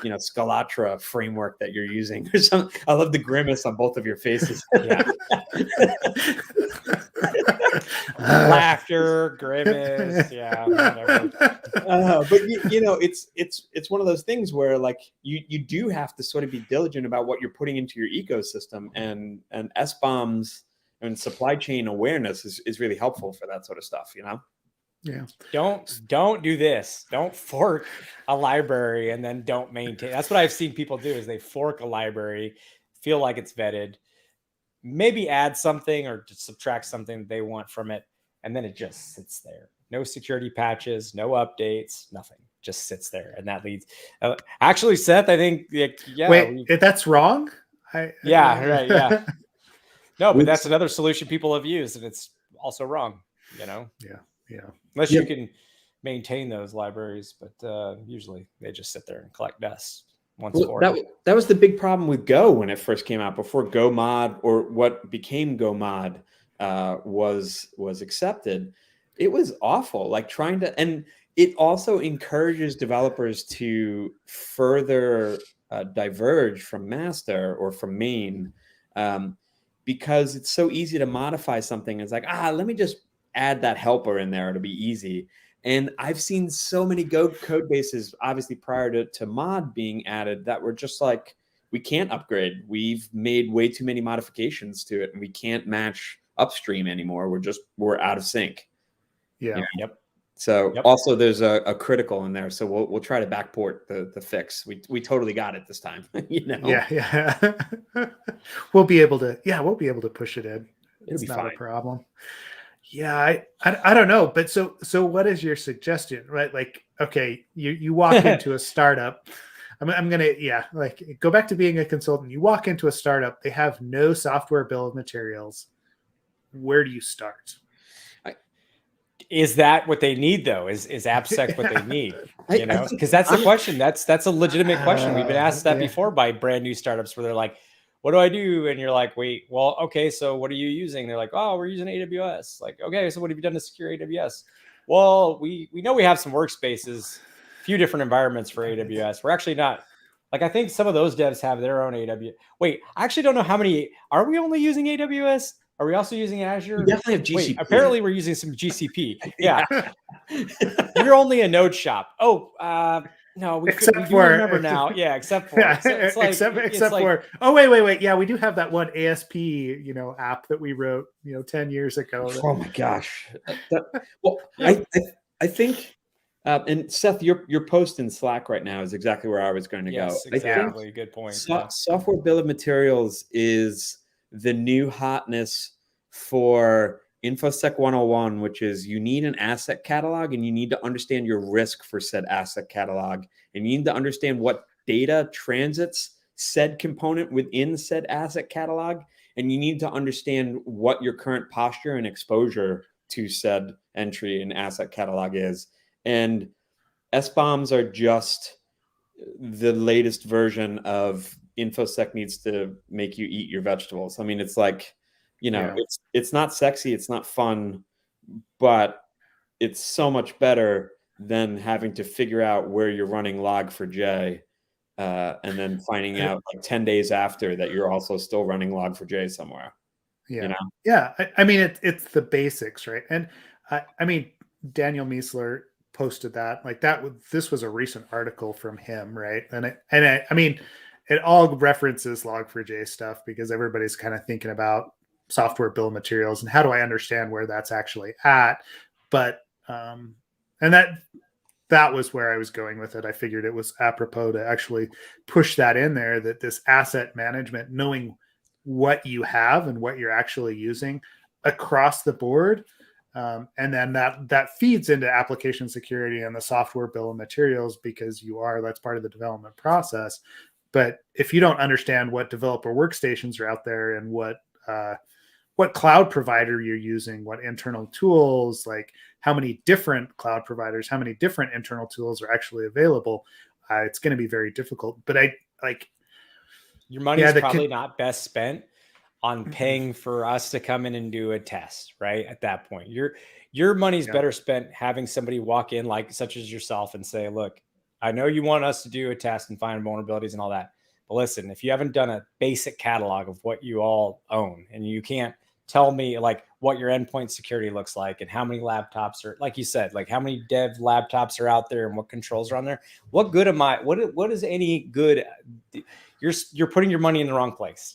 S3: Scalatra framework that you're using. I love the grimace on both of your faces. Yeah.
S1: Laughter, grimace, yeah, whatever.
S3: But it's one of those things where like you do have to sort of be diligent about what you're putting into your ecosystem, and SBOMs and supply chain awareness is really helpful for that sort of stuff,
S2: Yeah.
S1: Don't do this. Don't fork a library and then don't maintain. That's what I've seen people do is they fork a library, feel like it's vetted, maybe add something or just subtract something they want from it, and then it just sits there. No security patches, no updates, nothing. Just sits there, and that leads. Actually, Seth, I think
S2: Wait, that's wrong.
S1: Right. Yeah. No, but that's another solution people have used, and it's also wrong.
S2: Yeah.
S1: Unless you can maintain those libraries, but usually they just sit there and collect dust.
S3: That was the big problem with Go when it first came out, before Go mod, or what became Go mod, was accepted. It was awful, like trying to, and it also encourages developers to further diverge from master or from main, because it's so easy to modify something. It's like, let me just add that helper in there. It'll be easy. And I've seen so many Go code bases, obviously prior to mod being added, that were just like, we can't upgrade. We've made way too many modifications to it, and we can't match upstream anymore. We're out of sync.
S2: Yeah.
S1: Yep.
S3: So also there's a critical in there. So we'll try to backport the fix. We totally got it this time.
S2: Yeah. We'll be able to push it in. It's not a problem. Yeah, I don't know, but so what is your suggestion, right? Like, okay, you walk into a startup. I'm gonna like go back to being a consultant. You walk into a startup, they have no software bill of materials. Where do you start?
S1: Is that what they need, though? Is AppSec what they need? Because that's the question. That's a legitimate question. We've been asked that before by brand new startups where they're like, what do I do? And you're like, wait, well, okay, so what are you using? They're like, oh, we're using AWS. Like, okay, so what have you done to secure AWS? Well, we know we have some workspaces, a few different environments for AWS. We're actually not, like, I think some of those devs have their own AWS. Wait, I actually don't know how many. Are we only using AWS? Are we also using Azure?
S3: We definitely have GCP.
S1: Wait, apparently we're using some GCP. Yeah. You're only a node shop. Oh, no, we do remember now. Yeah, except for
S2: except for wait. Yeah, we do have that one ASP, app that we wrote, 10 years ago.
S3: Oh my gosh. I think and Seth, your post in Slack right now is exactly where I was going to go.
S1: Exactly. Good point.
S3: Software bill of materials is the new hotness for InfoSec 101, which is you need an asset catalog, and you need to understand your risk for said asset catalog, and you need to understand what data transits said component within said asset catalog, and you need to understand what your current posture and exposure to said entry and asset catalog is. And SBOMs are just the latest version of InfoSec needs to make you eat your vegetables. I mean, it's like, it's not sexy, it's not fun, but it's so much better than having to figure out where you're running log4j, and then finding out like 10 days after that you're also still running log4j somewhere.
S2: Yeah. I mean, it's the basics, right? And I mean, Daniel Miesler posted that, like, this was a recent article from him, right? And I mean, it all references log4j stuff because everybody's kind of thinking about software bill of materials and how do I understand where that's actually at. But and that was where I was going with it. I figured it was apropos to actually push that in there, that this asset management, knowing what you have and what you're actually using across the board. And then that feeds into application security and the software bill of materials, because that's part of the development process. But if you don't understand what developer workstations are out there and what cloud provider you're using, what internal tools, like how many different cloud providers, how many different internal tools are actually available, it's going to be very difficult. But
S1: your money is probably not best spent on paying for us to come in and do a test, right? At that point, your money's better spent having somebody walk in, like such as yourself, and say, look, I know you want us to do a test and find vulnerabilities and all that, but listen, if you haven't done a basic catalog of what you all own and you can't tell me like what your endpoint security looks like and how many laptops are, like you said, like how many dev laptops are out there and what controls are on there. What good am I? What is any good? You're putting your money in the wrong place.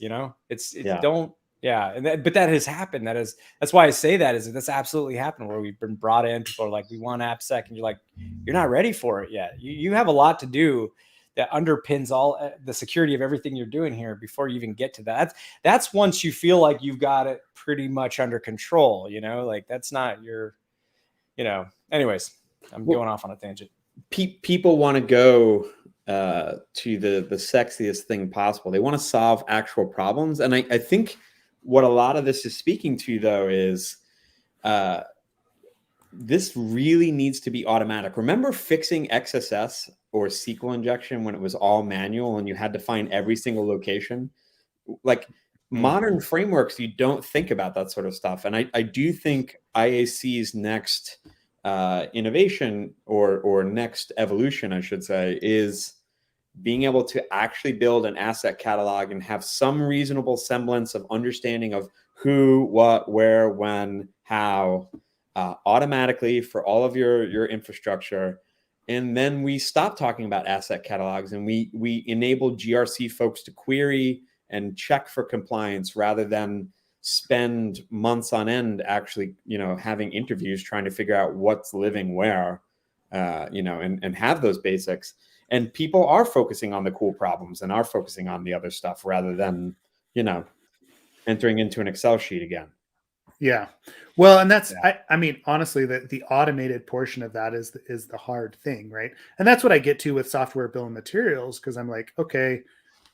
S1: It's don't. Yeah. But that has happened. That's why I say that's absolutely happened where we've been brought in. People are like, we want AppSec. And you're like, you're not ready for it yet. You have a lot to do that underpins all the security of everything you're doing here before you even get to that. That's once you feel like you've got it pretty much under control, like that's not your, anyways, I'm going off on a tangent.
S3: People want to go to the sexiest thing possible. They want to solve actual problems. And I think what a lot of this is speaking to, though, is this really needs to be automatic. Remember fixing XSS or SQL injection when it was all manual and you had to find every single location? Like modern frameworks, you don't think about that sort of stuff. And I do think IAC's next innovation or next evolution, I should say, is being able to actually build an asset catalog and have some reasonable semblance of understanding of who, what, where, when, how, automatically for all of your infrastructure. And then we stop talking about asset catalogs and we enable GRC folks to query and check for compliance rather than spend months on end actually, having interviews trying to figure out what's living where, and have those basics. And people are focusing on the cool problems and are focusing on the other stuff rather than, entering into an Excel sheet again.
S2: Yeah. Well, and that's, I mean, honestly, the automated portion of that is the hard thing, right? And that's what I get to with software bill of materials, because I'm like, okay,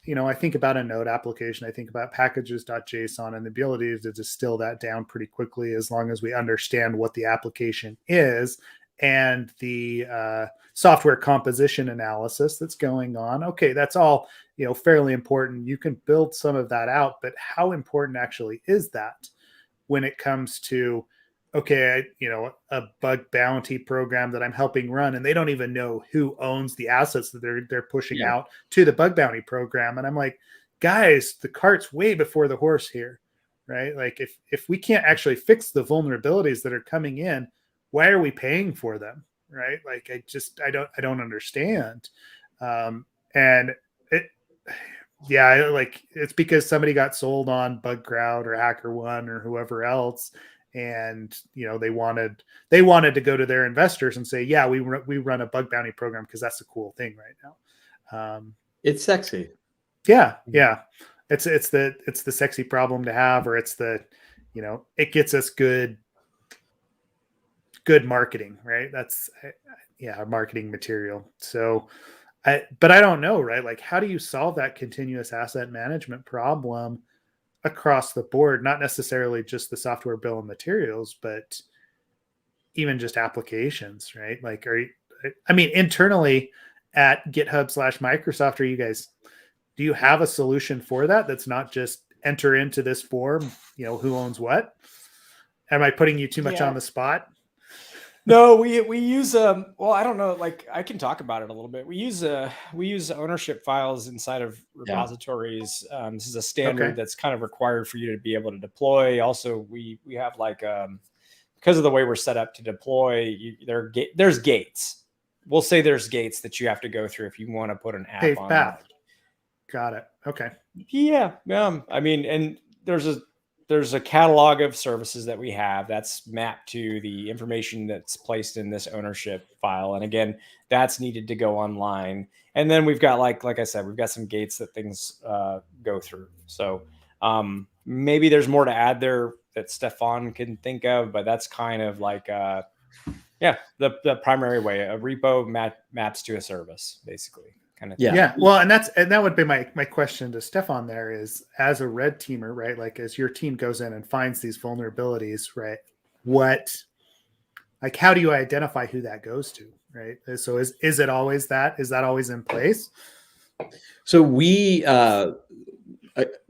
S2: I think about a node application, I think about packages.json and the ability to distill that down pretty quickly as long as we understand what the application is and the software composition analysis that's going on. Okay, that's all, fairly important. You can build some of that out, but how important actually is that when it comes to, okay, a bug bounty program that I'm helping run, and they don't even know who owns the assets that they're pushing out to the bug bounty program. And I'm like, guys, the cart's way before the horse here, right? Like if we can't actually fix the vulnerabilities that are coming in, why are we paying for them, right? Like I don't understand. And it's because somebody got sold on BugCrowd or HackerOne or whoever else, and they wanted to go to their investors and say, yeah, we run a bug bounty program because that's a cool thing right now.
S3: It's sexy.
S2: Yeah. It's the sexy problem to have, or it's the it gets us good marketing, right? That's marketing material. So but I don't know, right? Like, how do you solve that continuous asset management problem across the board? Not necessarily just the software bill of materials, but even just applications, right? Like, internally at GitHub/Microsoft, do you have a solution for that? That's not just enter into this form, who owns what? Am I putting you too much on the spot?
S1: No, we use well, I don't know, like I can talk about it a little bit. We use ownership files inside of repositories. This is a standard that's kind of required for you to be able to deploy. Also, we have like because of the way we're set up to deploy, there's gates. We'll say there's gates that you have to go through if you want to put an app on path.
S2: Got it. Okay.
S1: Yeah. I mean, and there's a catalog of services that we have that's mapped to the information that's placed in this ownership file. And again, that's needed to go online. And then we've got, like I said, we've got some gates that things go through. So maybe there's more to add there that Stefan can think of, but that's kind of like, the primary way. A repo maps to a service, basically. Kind of thing.
S2: Yeah. Well, and that would be my question to Stefan there is, as a red teamer, right? Like, as your team goes in and finds these vulnerabilities, right? How do you identify who that goes to, right? So is it always that? Is that always in place?
S3: So we,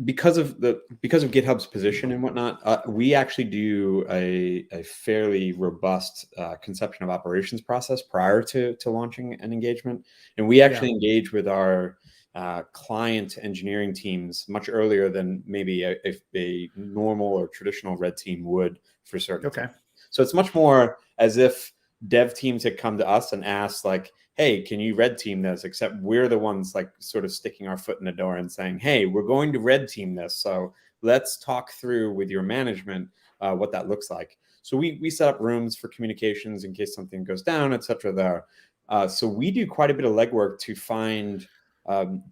S3: because of GitHub's position and whatnot, we actually do a fairly robust conception of operations process prior to launching an engagement, and we actually engage with our client engineering teams much earlier than maybe a normal or traditional red team would for certain.
S2: Okay.
S3: Things. So it's much more as if dev teams had come to us and asked like, hey, can you red team this? Except we're the ones like sort of sticking our foot in the door and saying, hey, we're going to red team this. So let's talk through with your management what that looks like. So we set up rooms for communications in case something goes down, et cetera there. So we do quite a bit of legwork to find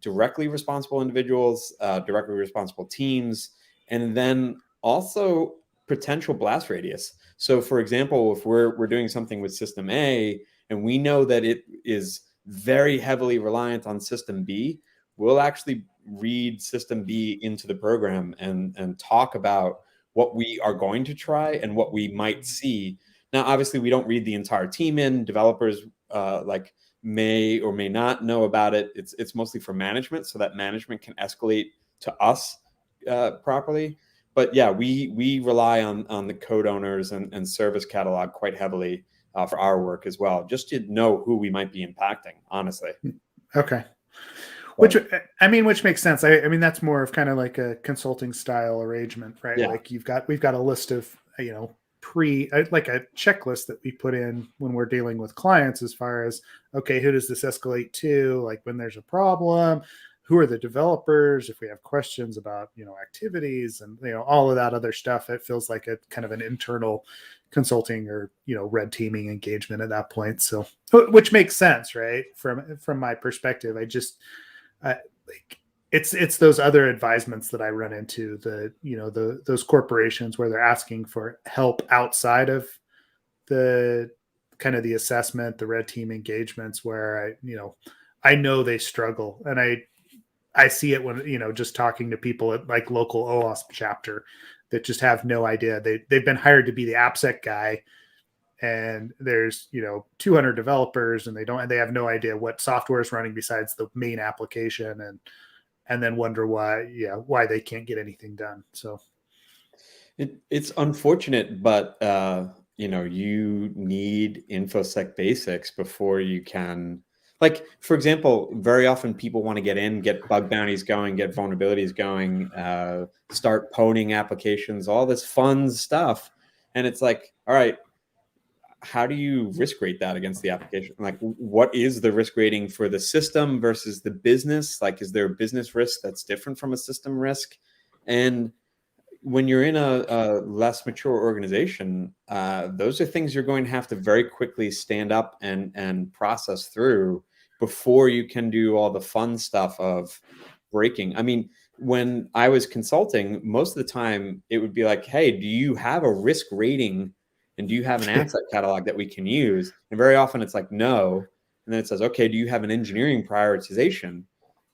S3: directly responsible individuals, directly responsible teams, and then also potential blast radius. So for example, if we're doing something with system A and we know that it is very heavily reliant on system B, we'll actually read system B into the program and talk about what we are going to try and what we might see. Now, obviously, we don't read the entire team in. Developers like may or may not know about it. It's mostly for management, so that management can escalate to us properly. But yeah, we rely on the code owners and service catalog quite heavily for our work as well, just to know who we might be impacting, honestly.
S2: Okay. Which makes sense. I mean, that's more of kind of like a consulting style arrangement, right?
S3: Yeah.
S2: Like we've got a list of, like a checklist that we put in when we're dealing with clients as far as, okay, who does this escalate to? Like when there's a problem, who are the developers? If we have questions about, activities and, all of that other stuff, it feels like a kind of an internal consulting or, red teaming engagement at that point. So, which makes sense, right? From my perspective, it's those other advisements that I run into, those corporations where they're asking for help outside of the kind of the assessment, the red team engagements, where I know they struggle, and I see it when, just talking to people at like local OWASP chapter that just have no idea. They've been hired to be the AppSec guy, and there's 200 developers and they have no idea what software is running besides the main application, and then wonder why they can't get anything done. So
S3: it's unfortunate, but you need InfoSec basics before you can, like, for example, very often people want to get bug bounties going, get vulnerabilities going, start poning applications, all this fun stuff. And it's like, all right, how do you risk rate that against the application? Like, what is the risk rating for the system versus the business? Like, is there a business risk that's different from a system risk? And when you're in a less mature organization, those are things you're going to have to very quickly stand up and process through before you can do all the fun stuff of breaking. I mean, when I was consulting, most of the time it would be like, hey, do you have a risk rating? And do you have an asset catalog that we can use? And very often it's like, no. And then it says, okay, do you have an engineering prioritization?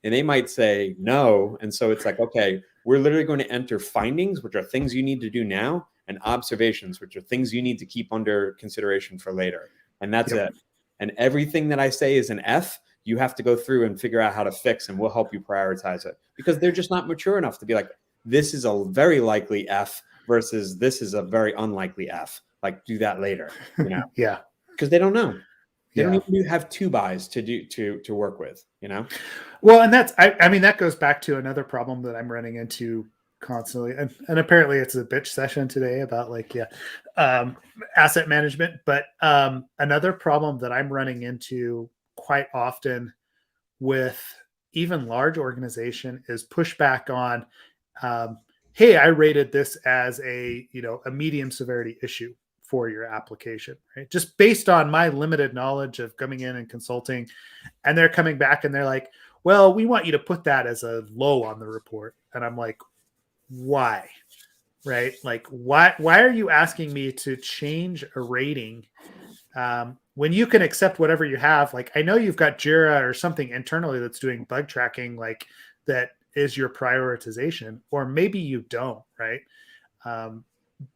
S3: And they might say no. And so it's like, okay, we're literally going to enter findings, which are things you need to do now, and observations, which are things you need to keep under consideration for later. And that's it. And everything that I say is an F, you have to go through and figure out how to fix, and we'll help you prioritize it. Because they're just not mature enough to be like, this is a very likely F versus this is a very unlikely F. Like, do that later,
S2: Yeah,
S3: because they don't know. They don't even have 2 buys to work with,
S2: Well, and that's I mean that goes back to another problem that I'm running into constantly, and apparently it's a bitch session today about asset management. But another problem that I'm running into quite often with even large organization is pushback on, hey, I rated this as a medium severity issue for your application, right? Just based on my limited knowledge of coming in and consulting. And they're coming back and they're like, well, we want you to put that as a low on the report. And I'm like, why? Right? Like, why are you asking me to change a rating when you can accept whatever you have? Like, I know you've got Jira or something internally that's doing bug tracking, like that is your prioritization, or maybe you don't, right?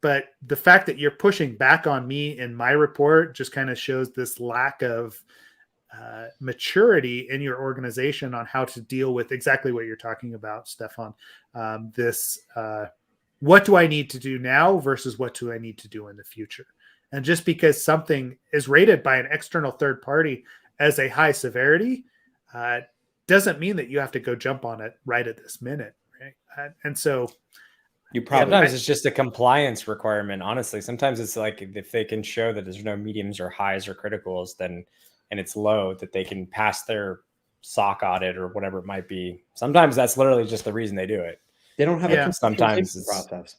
S2: But the fact that you're pushing back on me in my report just kind of shows this lack of maturity in your organization on how to deal with exactly what you're talking about, Stefan. What do I need to do now versus what do I need to do in the future? And just because something is rated by an external third party as a high severity doesn't mean that you have to go jump on it right at this minute, right? And so
S3: You probably
S1: sometimes it's just a compliance requirement. Honestly, sometimes it's like if they can show that there's no mediums or highs or criticals, then and it's low, that they can pass their SOC audit or whatever it might be. Sometimes that's literally just the reason they do it.
S3: they don't have
S2: Yeah.
S3: a
S1: Sometimes
S3: conceptualization
S1: it's-
S3: process.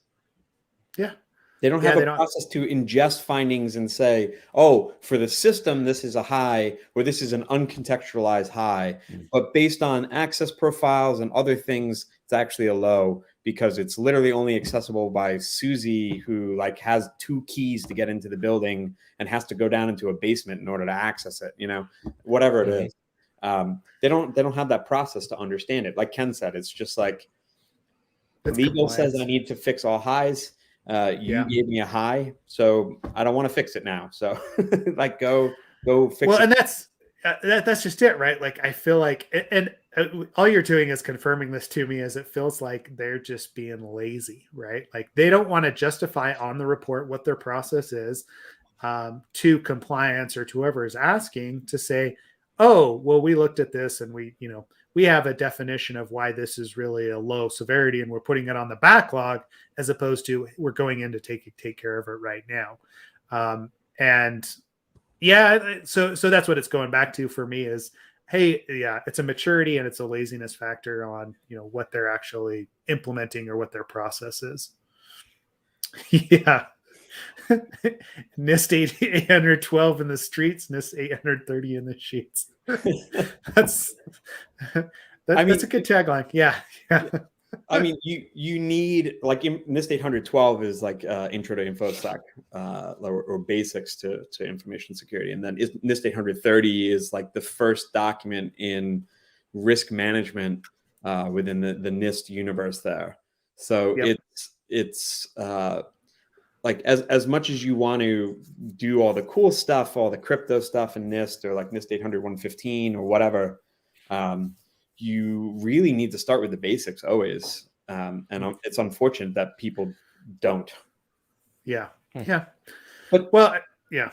S2: yeah,
S3: They don't
S2: Yeah,
S3: have
S2: they
S3: a
S2: don't-
S3: process to ingest findings and say, oh, for the system, this is a high, or this is an uncontextualized high. But based on access profiles and other things, it's actually a low because it's literally only accessible by Susie, who like has 2 keys to get into the building and has to go down into a basement in order to access it, whatever it is. They don't have that process to understand it. Like Ken said, it's just like
S2: it's
S3: legal says
S2: compliance.
S3: I need to fix all highs. You
S2: Yeah.
S3: gave me a high, so I don't want to fix it now. So like go fix
S2: Well,
S3: it.
S2: and that's just it, right? Like I feel like, and all you're doing is confirming this to me, as it feels like they're just being lazy, right? Like they don't want to justify on the report what their process is to compliance or to whoever is asking to say, oh, well, we looked at this and we have a definition of why this is really a low severity and we're putting it on the backlog, as opposed to we're going in to take care of it right now. And yeah, so that's what it's going back to for me is, hey, yeah, it's a maturity and it's a laziness factor on, what they're actually implementing or what their process is. Yeah. NIST 812 in the streets, NIST 830 in the sheets. That's a good tagline. Yeah.
S3: I mean, you need, like, NIST 812 is like intro to InfoSec or basics to information security, and then NIST 830 is like the first document in risk management within the NIST universe there. So
S2: Yep.
S3: it's like as much as you want to do all the cool stuff, all the crypto stuff in NIST, or like NIST 800-115 or whatever, you really need to start with the basics always. And it's unfortunate that people don't.
S2: Yeah. Yeah.
S3: But
S2: well, yeah.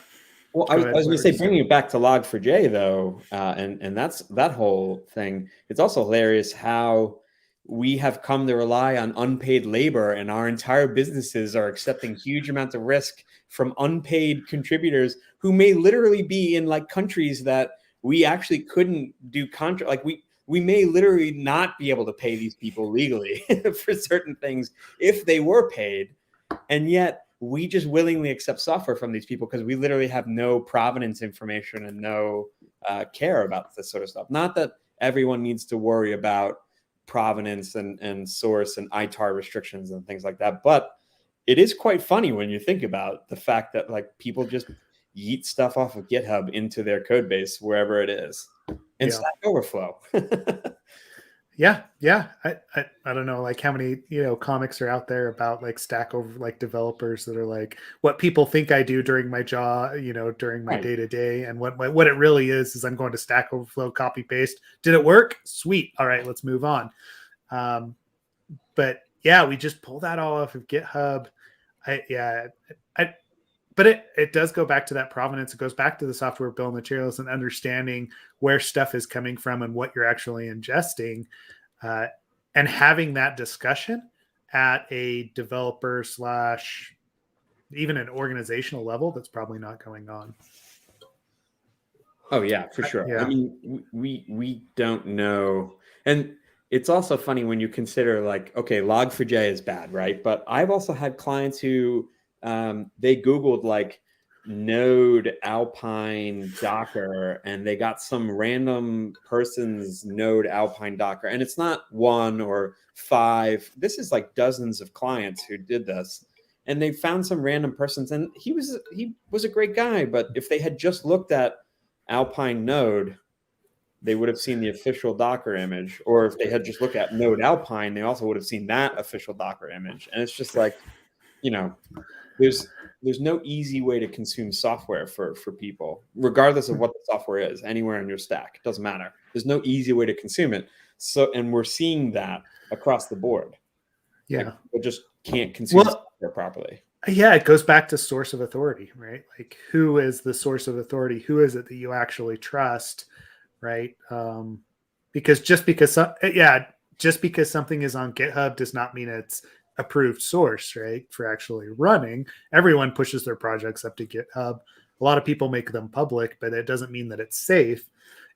S3: Well, I was going to say, bringing it back to Log4j though, and that's that whole thing. It's also hilarious how we have come to rely on unpaid labor, and our entire businesses are accepting huge amounts of risk from unpaid contributors who may literally be in like countries that we actually couldn't do contract. Like we may literally not be able to pay these people legally for certain things if they were paid, and yet we just willingly accept software from these people because we literally have no provenance information and no care about this sort of stuff. Not that everyone needs to worry about provenance and source and ITAR restrictions and things like that, but it is quite funny when you think about the fact that like people just yeet stuff off of GitHub into their code base wherever it is, and Stack Overflow.
S2: Yeah. I don't know like how many comics are out there about like Stack Over, like developers that are like, what people think I do during my job, during my day to day, and what it really is I'm going to Stack Overflow, copy paste. Did it work? Sweet. All right, let's move on. But yeah, we just pull that all off of GitHub. But it does go back to that provenance. It goes back to the software bill of materials and understanding where stuff is coming from and what you're actually ingesting, and having that discussion at a developer / even an organizational level that's probably not going on.
S3: Oh yeah, for sure.
S2: Yeah.
S3: I mean, we don't know. And it's also funny when you consider like, okay, Log4j is bad, right? But I've also had clients who they Googled like Node Alpine Docker, and they got some random person's Node Alpine Docker. And it's not 1 or 5. This is like dozens of clients who did this. And they found some random persons, and he was a great guy. But if they had just looked at Alpine Node, they would have seen the official Docker image. Or if they had just looked at Node Alpine, they also would have seen that official Docker image. And it's just like, there's no easy way to consume software for people, regardless of what the software is, anywhere in your stack. It doesn't matter. There's no easy way to consume it. So, and we're seeing that across the board.
S2: Yeah.
S3: Like, people just can't consume software properly.
S2: Yeah, it goes back to source of authority, right? Like, who is the source of authority? Who is it that you actually trust, right? because just because something is on GitHub does not mean it's approved source, right? For actually running. Everyone pushes their projects up to GitHub. A lot of people make them public, but it doesn't mean that it's safe.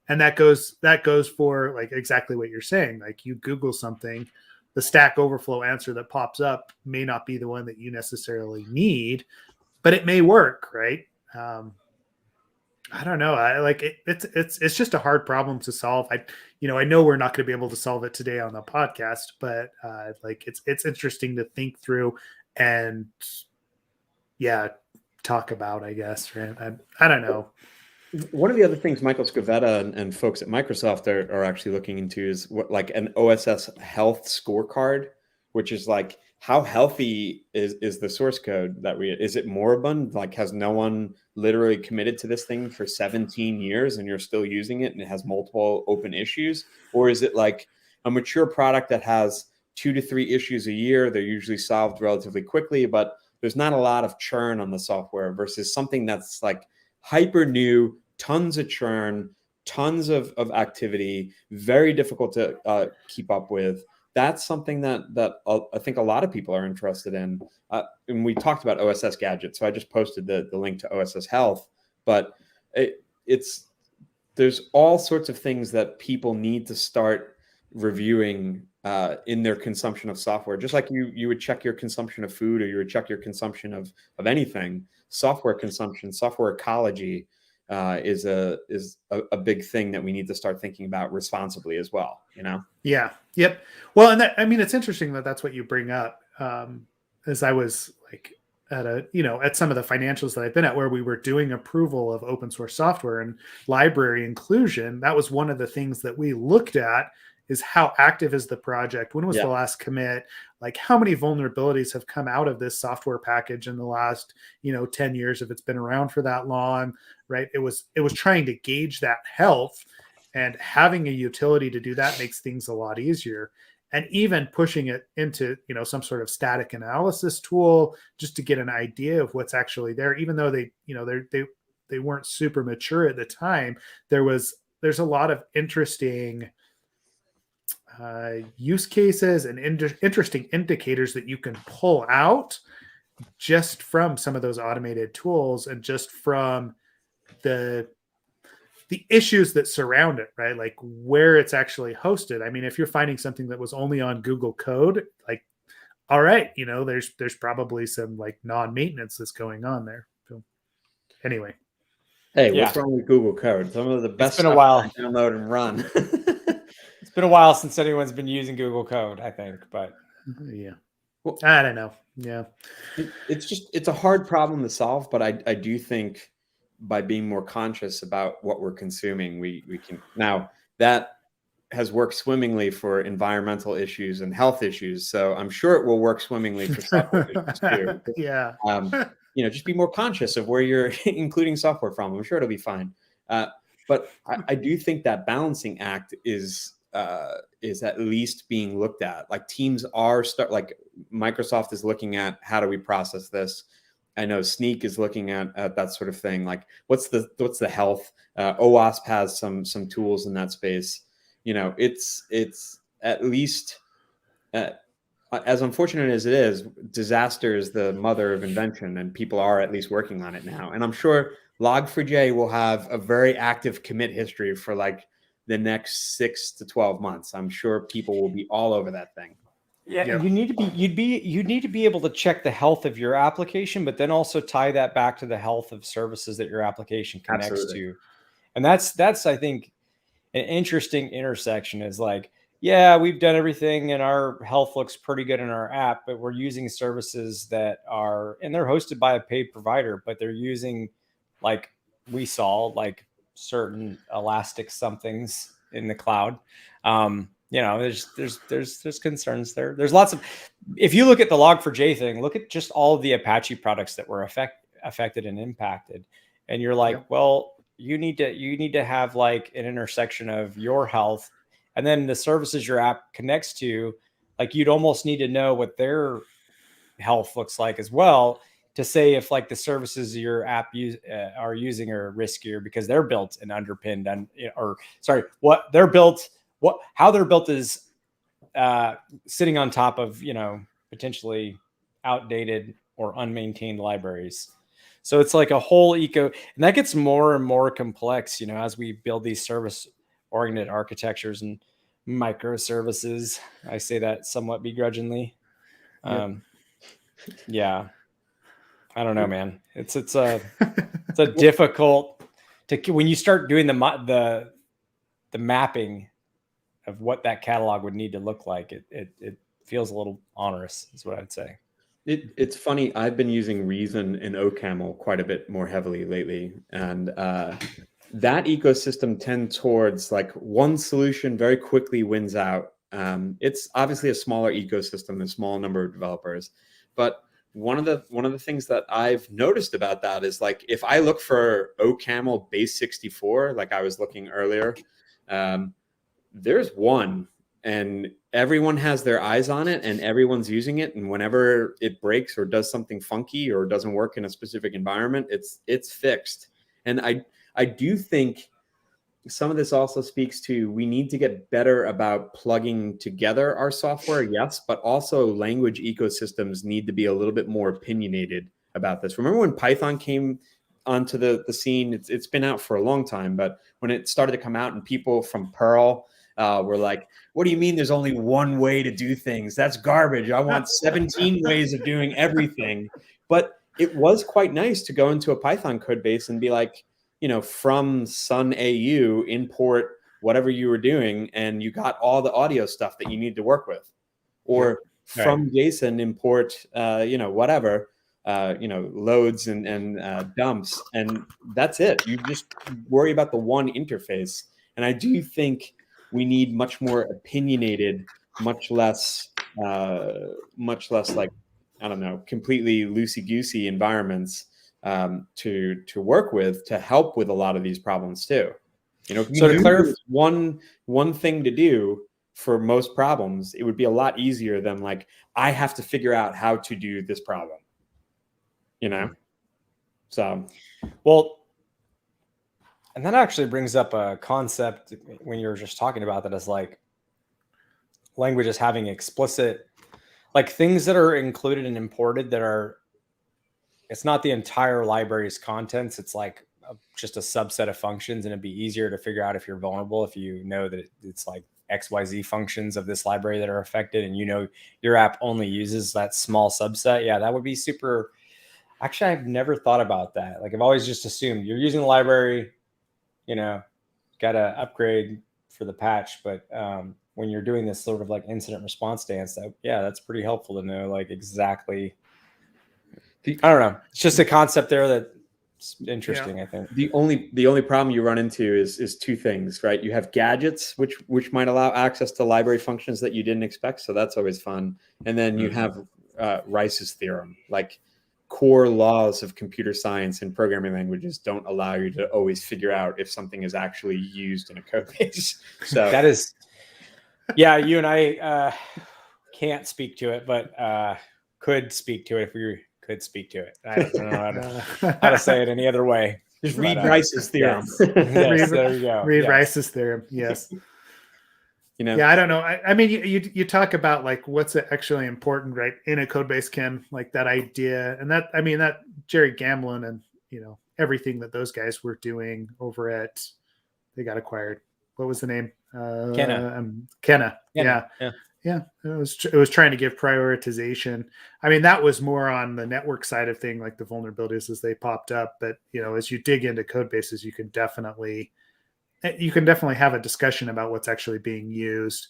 S2: And that goes for like exactly what you're saying. Like you Google something, the Stack Overflow answer that pops up may not be the one that you necessarily need, but it may work, right? I don't know. I like it. It's just a hard problem to solve. I know we're not going to be able to solve it today on the podcast, but like it's interesting to think through and talk about, I guess. Right? I don't know.
S3: One of the other things Michael Scavetta and folks at Microsoft are actually looking into is what, like an OSS health scorecard, which is like, how healthy is the source code is it moribund? Like, has no one literally committed to this thing for 17 years and you're still using it and it has multiple open issues? Or is it like a mature product that has 2 to 3 issues a year? They're usually solved relatively quickly, but there's not a lot of churn on the software versus something that's like hyper new, tons of churn, tons of activity, very difficult to keep up with. That's something that I think a lot of people are interested in. And we talked about OSS gadgets, so I just posted the link to OSS Health. But there's all sorts of things that people need to start reviewing in their consumption of software. Just like you would check your consumption of food, or you would check your consumption of anything. Software consumption, software ecology is a big thing that we need to start thinking about responsibly as well.
S2: Yeah. Yep. Well, and it's interesting that that's what you bring up. As I was like at some of the financials that I've been at, where we were doing approval of open source software and library inclusion, that was one of the things that we looked at, is how active is the project? When was the last commit? Like, how many vulnerabilities have come out of this software package in the last 10 years, if it's been around for that long, right? It was trying to gauge that health, and having a utility to do that makes things a lot easier. And even pushing it into some sort of static analysis tool just to get an idea of what's actually there, even though they weren't super mature at the time. There's a lot of interesting use cases and interesting indicators that you can pull out just from some of those automated tools, and just from the issues that surround it, right? Like where it's actually hosted. I mean, if you're finding something that was only on Google Code, like, all right, there's probably some like non-maintenance that's going on there. So anyway.
S3: Hey, what's wrong with Google Code? Some of the best
S1: stuff to
S3: download and run.
S1: It's been a while since anyone's been using Google Code, I think, but
S2: yeah. Well, I don't know. Yeah.
S3: It's a hard problem to solve, but I do think by being more conscious about what we're consuming, we can. Now, that has worked swimmingly for environmental issues and health issues, so I'm sure it will work swimmingly for software issues too.
S2: Yeah.
S3: Just be more conscious of where you're including software from. I'm sure it'll be fine. But I do think that balancing act is at least being looked at. Like teams like Microsoft is looking at, how do we process this? I know Sneak is looking at that sort of thing. Like what's the health? OWASP has some tools in that space. It's at least as unfortunate as it is, disaster is the mother of invention, and people are at least working on it now. And I'm sure Log4j will have a very active commit history for like the next 6 to 12 months. I'm sure people will be all over that thing.
S1: Yeah, yep. You need to be able to check the health of your application, but then also tie that back to the health of services that your application connects to. And that's I think an interesting intersection, is like, yeah, we've done everything and our health looks pretty good in our app, but we're using services that and they're hosted by a paid provider, but they're using, like we saw, like certain elastic somethings in the cloud. There's concerns there. There's lots of, if you look at the Log4j thing, look at just all of the Apache products that were affected and impacted. And you're like, well, you need to have like an intersection of your health and then the services your app connects to. Like you'd almost need to know what their health looks like as well, to say if like the services your app are using are riskier because they're built and underpinned, what they're built how they're built is sitting on top of, potentially outdated or unmaintained libraries. So it's like a whole and that gets more and more complex, as we build these service-oriented architectures and microservices. I say that somewhat begrudgingly. Yeah, I don't know, man. It's a difficult when you start doing the mapping of what that catalog would need to look like. It feels a little onerous, is what I'd say.
S3: It's funny. I've been using Reason and OCaml quite a bit more heavily lately, and that ecosystem tends towards like one solution very quickly wins out. It's obviously a smaller ecosystem, a small number of developers, but one of the things that I've noticed about that is like if I look for OCaml base 64, like I was looking earlier, there's one. And everyone has their eyes on it and everyone's using it. And whenever it breaks or does something funky or doesn't work in a specific environment, it's fixed. And I do think some of this also speaks to we need to get better about plugging together our software, yes, but also language ecosystems need to be a little bit more opinionated about this. Remember when Python came onto the scene? It's been out for a long time, but when it started to come out and people from Perl were like, what do you mean there's only one way to do things? That's garbage. I want 17 ways of doing everything. But it was quite nice to go into a Python code base and be like, from Sun AU, import whatever you were doing, and you got all the audio stuff that you need to work with. Or from JSON, import, whatever, loads and dumps. And that's it. You just worry about the one interface. And I do think we need much more opinionated, much less like, I don't know, completely loosey-goosey environments to work with to help with a lot of these problems too. So to clarify, one thing to do for most problems, it would be a lot easier than like, I have to figure out how to do this problem. So,
S1: well. And that actually brings up a concept when you're just talking about that, is like languages having explicit, like things that are included and imported that are, it's not the entire library's contents. It's like just a subset of functions, and it'd be easier to figure out if you're vulnerable if you know that it's like XYZ functions of this library that are affected, and your app only uses that small subset. Yeah, that would be super. Actually, I've never thought about that. Like I've always just assumed you're using the library, got to upgrade for the patch. But when you're doing this sort of like incident response dance, that's pretty helpful to know like exactly. I don't know. It's just a concept there that's interesting. I think
S3: the only problem you run into is two things, right? You have gadgets, which might allow access to library functions that you didn't expect. So that's always fun. And then you have Rice's theorem, like core laws of computer science and programming languages don't allow you to always figure out if something is actually used in a code base. So
S1: that is, you and I can't speak to it, but could speak to it if we could speak to it. I don't know how to say it any other way.
S3: Just read Rice's theorem.
S1: Yes, there you go.
S2: Read Rice's theorem. Yes. Yeah, I don't know. I mean, you talk about like what's actually important, right, in a code base, Ken, like that idea, and that Jerry Gamblin and everything that those guys were doing over at, they got acquired. What was the name? Kenna. Yeah. It was trying to give prioritization. I mean, that was more on the network side of thing, like the vulnerabilities as they popped up. But as you dig into code bases, you can definitely have a discussion about what's actually being used.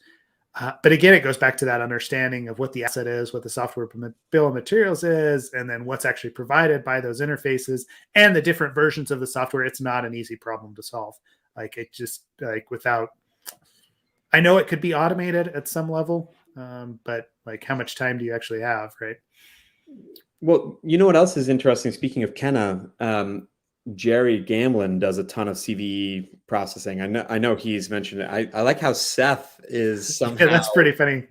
S2: But again, it goes back to that understanding of what the asset is, what the software bill of materials is, and then what's actually provided by those interfaces and the different versions of the software. It's not an easy problem to solve. Like it just I know it could be automated at some level, but like how much time do you actually have, right?
S3: Well, what else is interesting? Speaking of Kenna, Jerry Gamblin does a ton of CVE processing. I know he's mentioned it. I like how Seth is somehow.
S2: Yeah, that's pretty funny.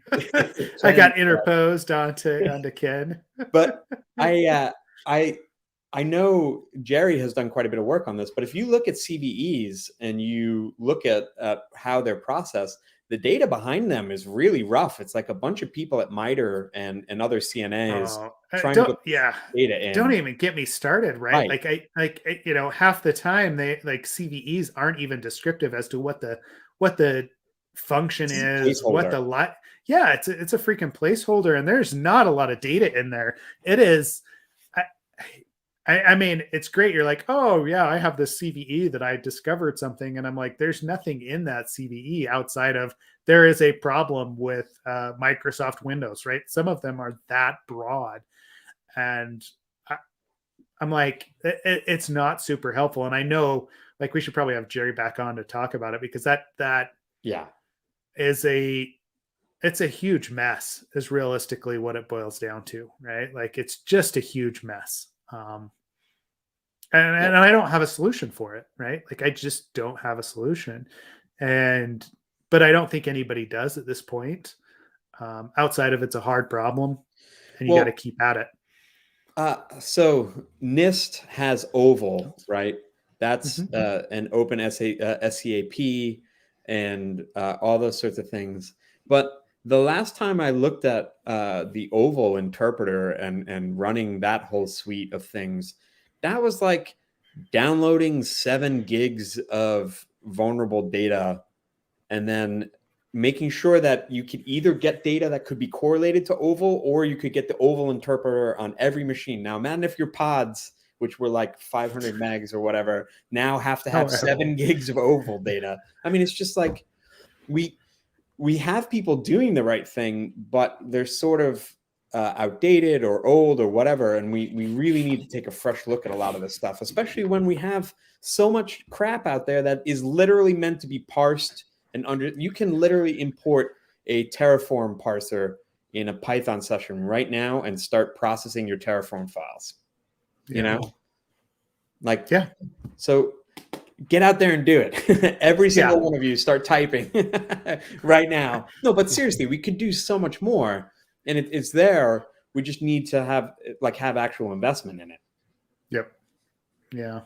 S2: I got interposed onto Ken.
S3: But I know Jerry has done quite a bit of work on this. But if you look at CVEs and you look at how they're processed, the data behind them is really rough. It's like a bunch of people at MITRE and other CNAs trying to get data in.
S2: Don't even get me started, right?
S3: Right.
S2: Like you know, half the time they like CVEs aren't even descriptive as to what the function is, what the yeah, it's a freaking placeholder, and there's not a lot of data in there. It is I mean, it's great. You're like, oh yeah, I have this CVE that I discovered something, and I'm like, there's nothing in that CVE outside of there is a problem with Microsoft Windows, right? Some of them are that broad, and I'm like, it's not super helpful. And I know, like, we should probably have Jerry back on to talk about it, because that is it's a huge mess, is realistically what it boils down to, right? Like, it's just a huge mess. And I don't have a solution for it, right? Like, I just don't have a solution. But I don't think anybody does at this point, outside of it's a hard problem and you got to keep at it.
S3: So NIST has Oval, right? That's an open SCAP and all those sorts of things. But the last time I looked at the Oval interpreter and running that whole suite of things, that was like downloading 7 gigs of vulnerable data and then making sure that you could either get data that could be correlated to Oval, or you could get the Oval interpreter on every machine. Now, imagine if your pods, which were like 500 megs or whatever, now have to have 7 gigs of Oval data. I mean, it's just like we have people doing the right thing, but they're sort of outdated or old or whatever. And we really need to take a fresh look at a lot of this stuff, especially when we have so much crap out there that is literally meant to be parsed and you can literally import a Terraform parser in a Python session right now and start processing your Terraform files, you know, like, so get out there and do it. Every single one of you start typing right now. No, but seriously, we could do so much more, and it's there. We just need to have actual investment in it.
S2: Yep. Yeah.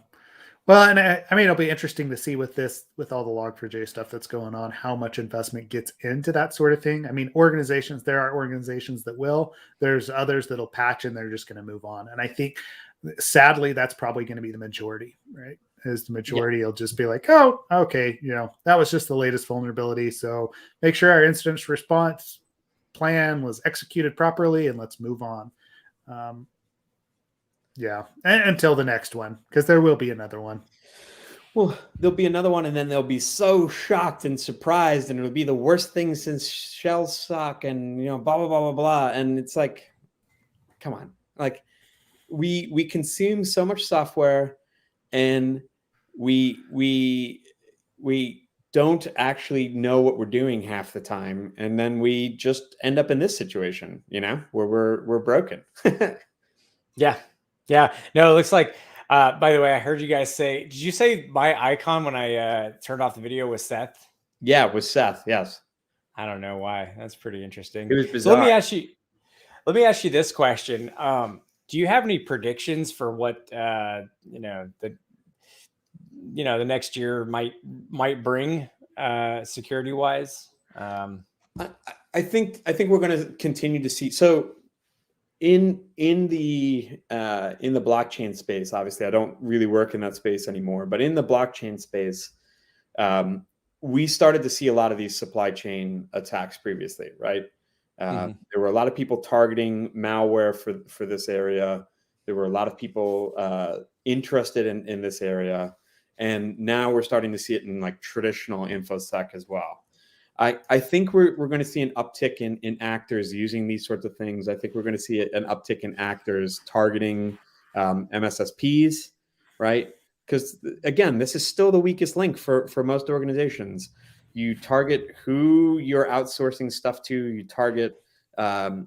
S2: Well, and I mean, it'll be interesting to see with all the Log4j stuff that's going on, how much investment gets into that sort of thing. I mean, there are organizations that will, there's others that'll patch and they're just going to move on. And I think, sadly, that's probably going to be the majority, right? Is the majority will just be like, oh, okay, you know, that was just the latest vulnerability. So make sure our incident response plan was executed properly and let's move on. Until the next one, because there will be another one.
S3: Well, there'll be another one, and then they'll be so shocked and surprised, and it'll be the worst thing since shell sock, and you know, blah blah blah blah blah. And it's like, come on, like we consume so much software, and we don't actually know what we're doing half the time, and then we just end up in this situation, you know, where we're broken.
S1: Yeah. No, it looks like, by the way, I heard you guys say, did you say my icon when I turned off the video was Seth?
S3: Yeah, with Seth. Yes.
S1: I don't know why. That's pretty interesting.
S3: It was bizarre.
S1: So let me ask you this question. Do you have any predictions for what, the next year might bring, security wise?
S3: I think we're going to continue to see. So in the blockchain space, obviously I don't really work in that space anymore, but in the blockchain space, we started to see a lot of these supply chain attacks previously, right? There were a lot of people targeting malware for this area. There were a lot of people interested in this area. And now we're starting to see it in like traditional InfoSec as well. I think we're going to see an uptick in actors using these sorts of things. I think we're going to see an uptick in actors targeting MSSPs, right? Because again, this is still the weakest link for most organizations. You target who you're outsourcing stuff to. You target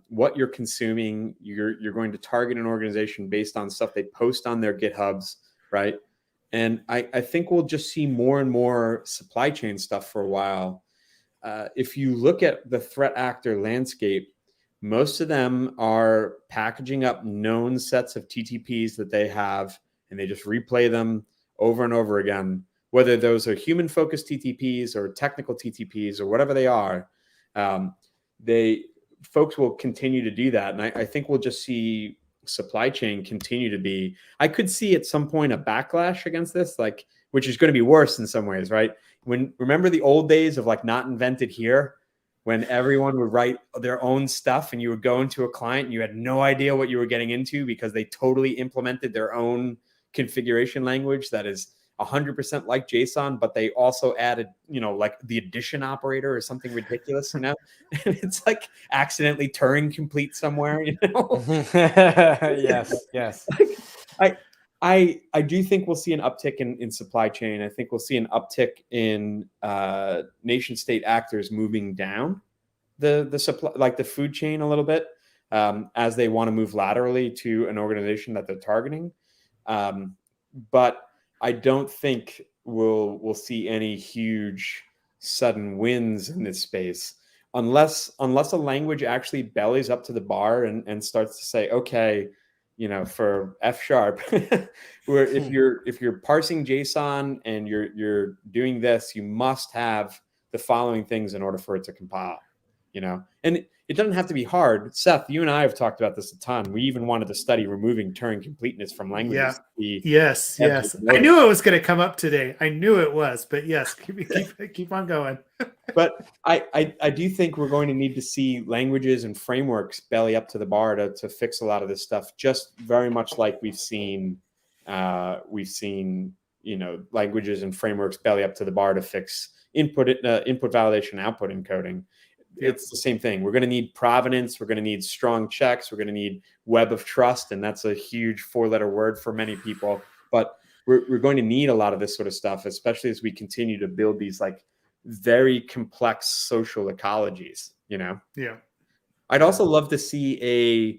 S3: what you're consuming. You're going to target an organization based on stuff they post on their GitHubs, right? And I think we'll just see more and more supply chain stuff for a while. If you look at the threat actor landscape, most of them are packaging up known sets of TTPs that they have, and they just replay them over and over again whether those are human-focused TTPs or technical TTPs or whatever they are, folks will continue to do that. And I think we'll just see supply chain continue to be, I could see at some point a backlash against this, like, which is going to be worse in some ways, right? Remember the old days of like not invented here, when everyone would write their own stuff and you would go into a client and you had no idea what you were getting into because they totally implemented their own configuration language that is 100% like JSON, but they also added, like the addition operator or something ridiculous, And it's like accidentally Turing complete somewhere,
S1: Yes.
S3: I do think we'll see an uptick in supply chain. I think we'll see an uptick in nation state actors moving down the supply, like the food chain a little bit, as they want to move laterally to an organization that they're targeting. But I don't think we'll see any huge sudden wins in this space unless a language actually bellies up to the bar and starts to say, okay, for F#, where if you're parsing JSON and you're doing this, you must have the following things in order for it to compile, and it doesn't have to be hard. Seth, you and I have talked about this a ton. We even wanted to study removing Turing completeness from languages.
S2: Yeah. Yes. I knew it was going to come up today. I knew it was, but yes, keep on going.
S3: But I do think we're going to need to see languages and frameworks belly up to the bar to fix a lot of this stuff, just very much like we've seen languages and frameworks belly up to the bar to fix input validation, output encoding. It's the same thing. We're going to need provenance. We're going to need strong checks. We're going to need web of trust. And that's a huge 4-letter word for many people. But we're going to need a lot of this sort of stuff, especially as we continue to build these like very complex social ecologies,
S2: Yeah.
S3: I'd also love to see if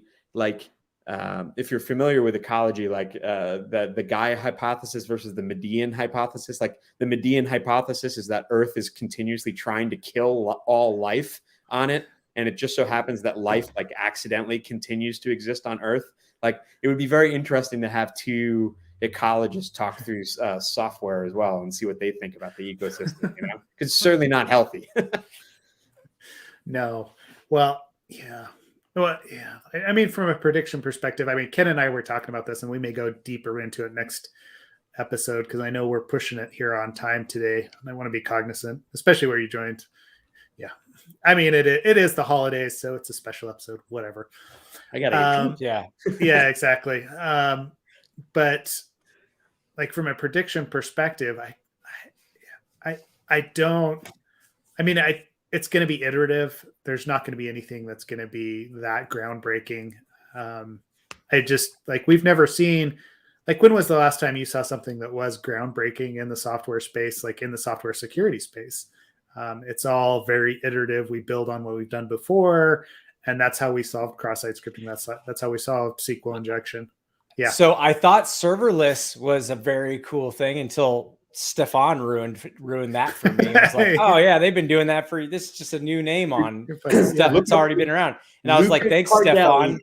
S3: you're familiar with ecology, like the Gaia hypothesis versus the Median hypothesis. Like the Median hypothesis is that Earth is continuously trying to kill all life on it, and it just so happens that life like accidentally continues to exist on Earth. Like it would be very interesting to have two ecologists talk through software as well and see what they think about the ecosystem. Because it's certainly not healthy.
S2: No. Well, yeah. Well, yeah. I mean, from a prediction perspective, Ken and I were talking about this, and we may go deeper into it next episode because I know we're pushing it here on time today. And I want to be cognizant, especially where you joined. Yeah. I mean, it is the holidays, so it's a special episode, whatever.
S3: I got it.
S1: Yeah.
S2: Yeah, exactly. But like from a prediction perspective, it's going to be iterative. There's not going to be anything that's going to be that groundbreaking. We've never seen, like, when was the last time you saw something that was groundbreaking in the software space, like in the software security space? It's all very iterative. We build on what we've done before, and that's how we solved cross-site scripting. That's how we solved SQL injection. Yeah.
S1: So I thought serverless was a very cool thing until Stefan ruined that for me. I was like, oh yeah, they've been doing that this is just a new name on stuff that's already been around. And I was like, thanks, Stefan.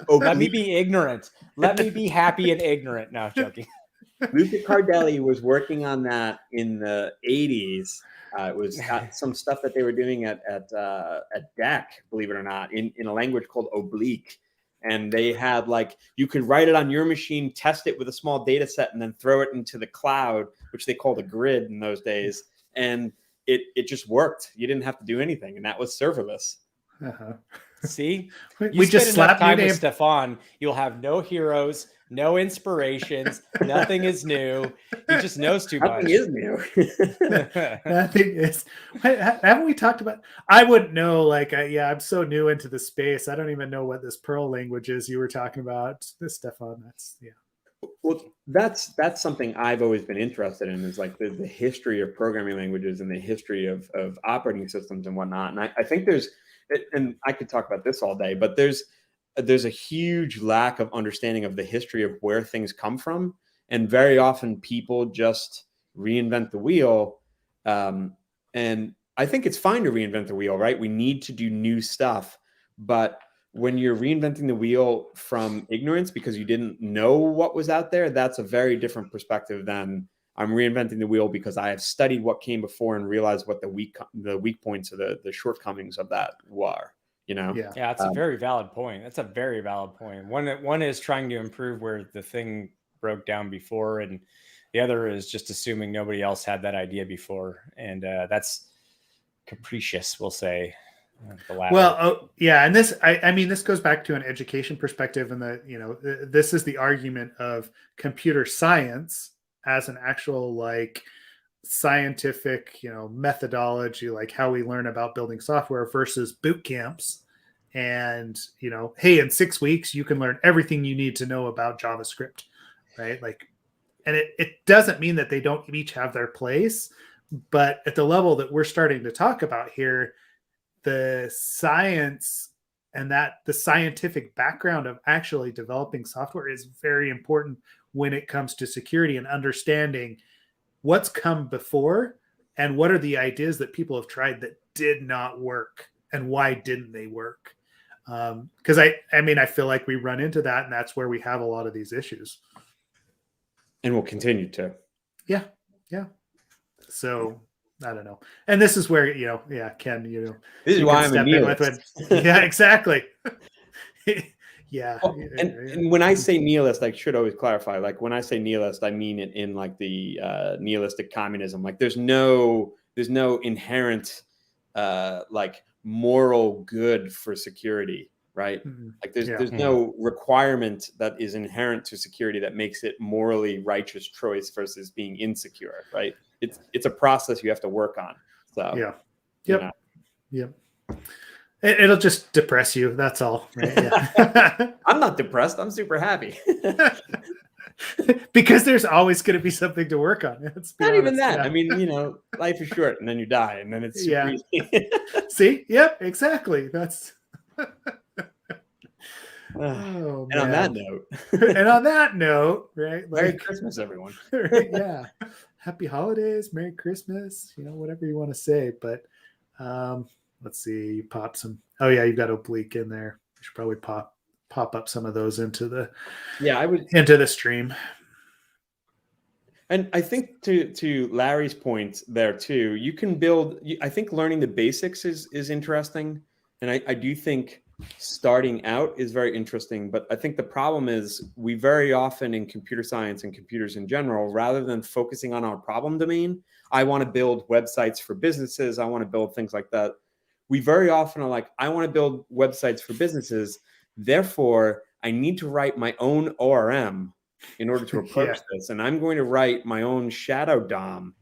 S1: Let me be ignorant. Let me be happy and ignorant. No, I'm joking.
S3: Luca Cardelli was working on that in the 80s. It was some stuff that they were doing at DEC, believe it or not, in a language called Oblique. And they had you could write it on your machine, test it with a small data set, and then throw it into the cloud, which they called a grid in those days. And it just worked. You didn't have to do anything. And that was serverless.
S2: Uh-huh.
S1: See,
S2: we just slapped
S1: time with Stefan. You'll have no heroes, no inspirations. Nothing is new. He just knows too much.
S3: Nothing is new.
S2: Nothing is. Haven't we talked about? I wouldn't know. I'm so new into the space. I don't even know what this Perl language is you were talking about, Stefan.
S3: Well, that's something I've always been interested in, is like the history of programming languages and the history of operating systems and whatnot. And I think and I could talk about this all day, but there's a huge lack of understanding of the history of where things come from. And very often people just reinvent the wheel. And I think it's fine to reinvent the wheel, right? We need to do new stuff. But when you're reinventing the wheel from ignorance because you didn't know what was out there, that's a very different perspective than I'm reinventing the wheel because I have studied what came before and realized what the weak points or the shortcomings of that were.
S2: Yeah.
S1: Yeah, it's a very valid point. That's a very valid point. One is trying to improve where the thing broke down before, and the other is just assuming nobody else had that idea before, and that's capricious, we'll say. The latter.
S2: Well, yeah, and this, I mean, this goes back to an education perspective, and this is the argument of computer science as an actual like scientific, methodology, like how we learn about building software versus boot camps. And, hey, in 6 weeks, you can learn everything you need to know about JavaScript, right? Like, and it doesn't mean that they don't each have their place, but at the level that we're starting to talk about here, the science and the scientific background of actually developing software is very important when it comes to security and understanding what's come before and what are the ideas that people have tried that did not work and why didn't they work. Because I mean, I feel like we run into that, and that's where we have a lot of these issues.
S3: And we'll continue to.
S2: Yeah. So I don't know. And this is where, Ken,
S3: this is why I'm a nihilist.
S2: Yeah, exactly. Yeah.
S3: Well, and when I say nihilist, I should always clarify, like when I say nihilist, I mean it in like the nihilistic communism. Like there's no inherent like moral good for security, right?
S2: Mm-hmm.
S3: Like there's no requirement that is inherent to security that makes it morally righteous choice versus being insecure, right? It's a process you have to work on. So
S2: yeah. Yep. It'll just depress you. That's all. Right? Yeah.
S3: I'm not depressed. I'm super happy.
S2: Because there's always going to be something to work on.
S3: Not even that. Yeah. I mean, life is short, and then you die, and then it's super easy.
S2: See? Yep. Exactly. That's.
S3: Oh, and on that note.
S2: And on that note, right?
S3: Merry Christmas, everyone.
S2: Right, yeah. Happy holidays, Merry Christmas, whatever you want to say. But let's see, you pop some. Oh yeah, you've got oblique in there. You should probably pop up some of those into the into the stream.
S3: And I think to Larry's point there too, you can build. I think learning the basics is interesting, and I do think starting out is very interesting. But I think the problem is we very often in computer science and computers in general, rather than focusing on our problem domain, I want to build websites for businesses. I want to build things like that. We very often are like, I want to build websites for businesses. Therefore, I need to write my own ORM in order to approach this. And I'm going to write my own shadow DOM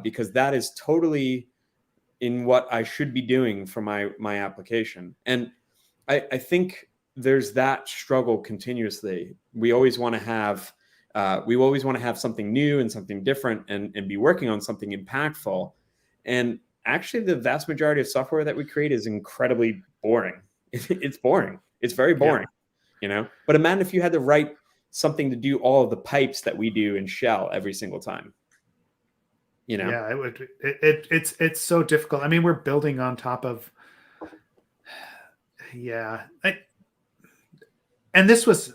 S3: because that is totally in what I should be doing for my application. And I think there's that struggle continuously. We always want to have something new and something different and be working on something impactful. And actually, the vast majority of software that we create is incredibly boring. It's boring. It's very boring, But imagine if you had to write something to do all of the pipes that we do in Shell every single time.
S2: Yeah, it would. It's so difficult. I mean, we're building on top of. Yeah, and this was.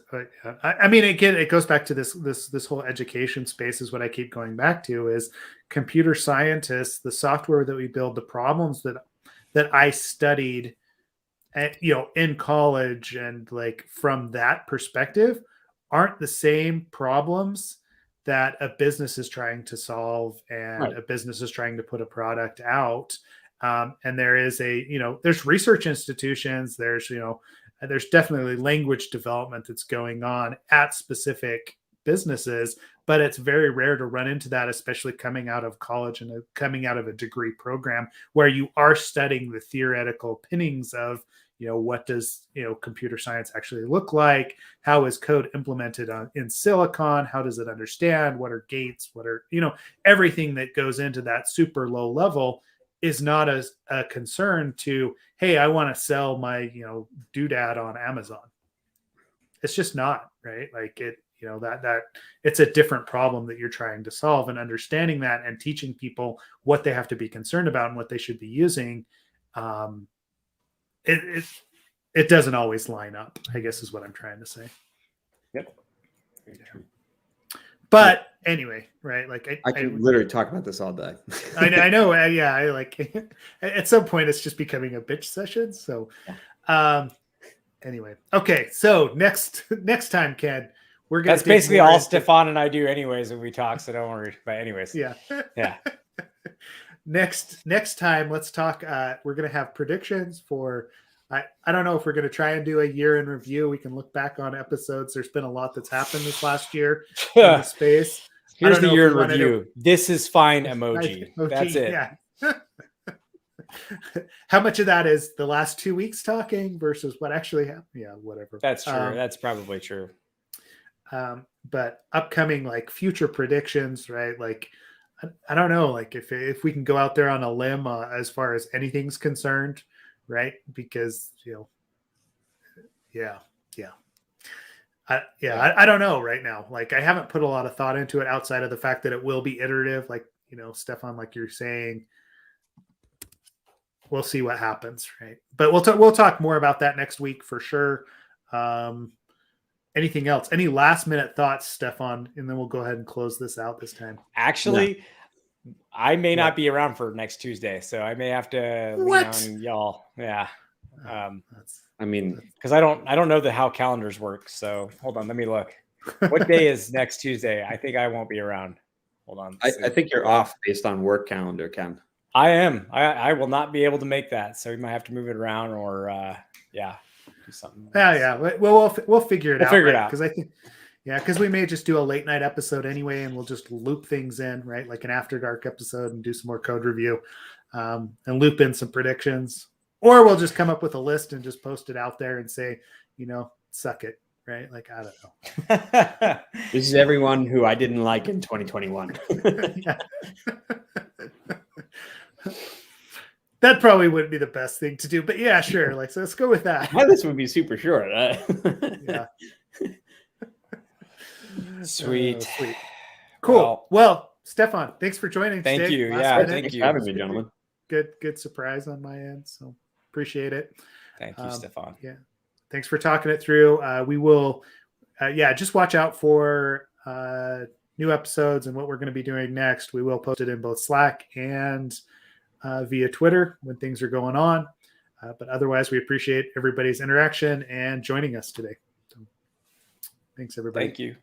S2: I mean, again, it goes back to this whole education space is what I keep going back to is computer scientists, the software that we build, the problems that I studied, in college, and like from that perspective, aren't the same problems that a business is trying to solve and a business is trying to put a product out. And there is there's research institutions, there's definitely language development that's going on at specific businesses, but it's very rare to run into that, especially coming out of college and coming out of a degree program where you are studying the theoretical pinnings of, what does, computer science actually look like? How is code implemented in Silicon? How does it understand? What are gates? What are, everything that goes into that super low level is not a concern to, hey, I want to sell my, doodad on Amazon. It's just not, right? Like it, that it's a different problem that you're trying to solve, and understanding that and teaching people what they have to be concerned about and what they should be using. It doesn't always line up, I guess is what I'm trying to say.
S3: Yep.
S2: But But anyway, right? Like
S3: I can literally talk about this all day.
S2: I know. Yeah, I like. At some point, it's just becoming a bitch session. So, anyway, okay. So next time, Ken, we're gonna.
S1: That's basically all Stefan and I do, anyways, when we talk. So don't worry. But anyways,
S2: yeah. Next time, let's talk. We're gonna have predictions for. I don't know if we're going to try and do a year in review. We can look back on episodes. There's been a lot that's happened this last year in the space.
S1: Here's the year in review. This is fine emoji. That's it.
S2: Yeah. How much of that is the last 2 weeks talking versus what actually happened? Yeah, whatever.
S1: That's true. That's probably true.
S2: But upcoming like future predictions, right? Like, I don't know, like if we can go out there on a limb as far as anything's concerned. Right, because I don't know right now. Like I haven't put a lot of thought into it outside of the fact that it will be iterative. Like Stefan, like you're saying, we'll see what happens, right? But we'll talk more about that next week for sure. Anything else? Any last minute thoughts, Stefan? And then we'll go ahead and close this out this time.
S1: Actually. I may not be around for next Tuesday, so I may have to lean on y'all. Yeah. Because I don't know how calendars work. So hold on, let me look. What day is next Tuesday? I think I won't be around. Hold on.
S3: I think you're off based on work calendar, Ken.
S1: I am. I will not be able to make that, so we might have to move it around or do something.
S2: Yeah. Well, we'll figure it out.
S1: Figure it out
S2: because I think. Yeah, because we may just do a late night episode anyway, and we'll just loop things in, right? Like an After Dark episode and do some more code review and loop in some predictions. Or we'll just come up with a list and just post it out there and say, suck it, right? Like, I don't know.
S3: This is everyone who I didn't like in 2021.
S2: That probably wouldn't be the best thing to do, but yeah, sure. Like, so let's go with that.
S3: My list would be super short.
S2: Yeah.
S1: Sweet.
S2: Cool. Well, Stefan, thanks for joining.
S1: Thank you. Thank you
S3: for having me, gentlemen.
S2: Good surprise on my end. So appreciate it.
S1: Thank you, Stefan.
S2: Yeah. Thanks for talking it through. We will, just watch out for new episodes and what we're going to be doing next. We will post it in both Slack and via Twitter when things are going on. But otherwise, we appreciate everybody's interaction and joining us today. So, thanks, everybody.
S1: Thank you.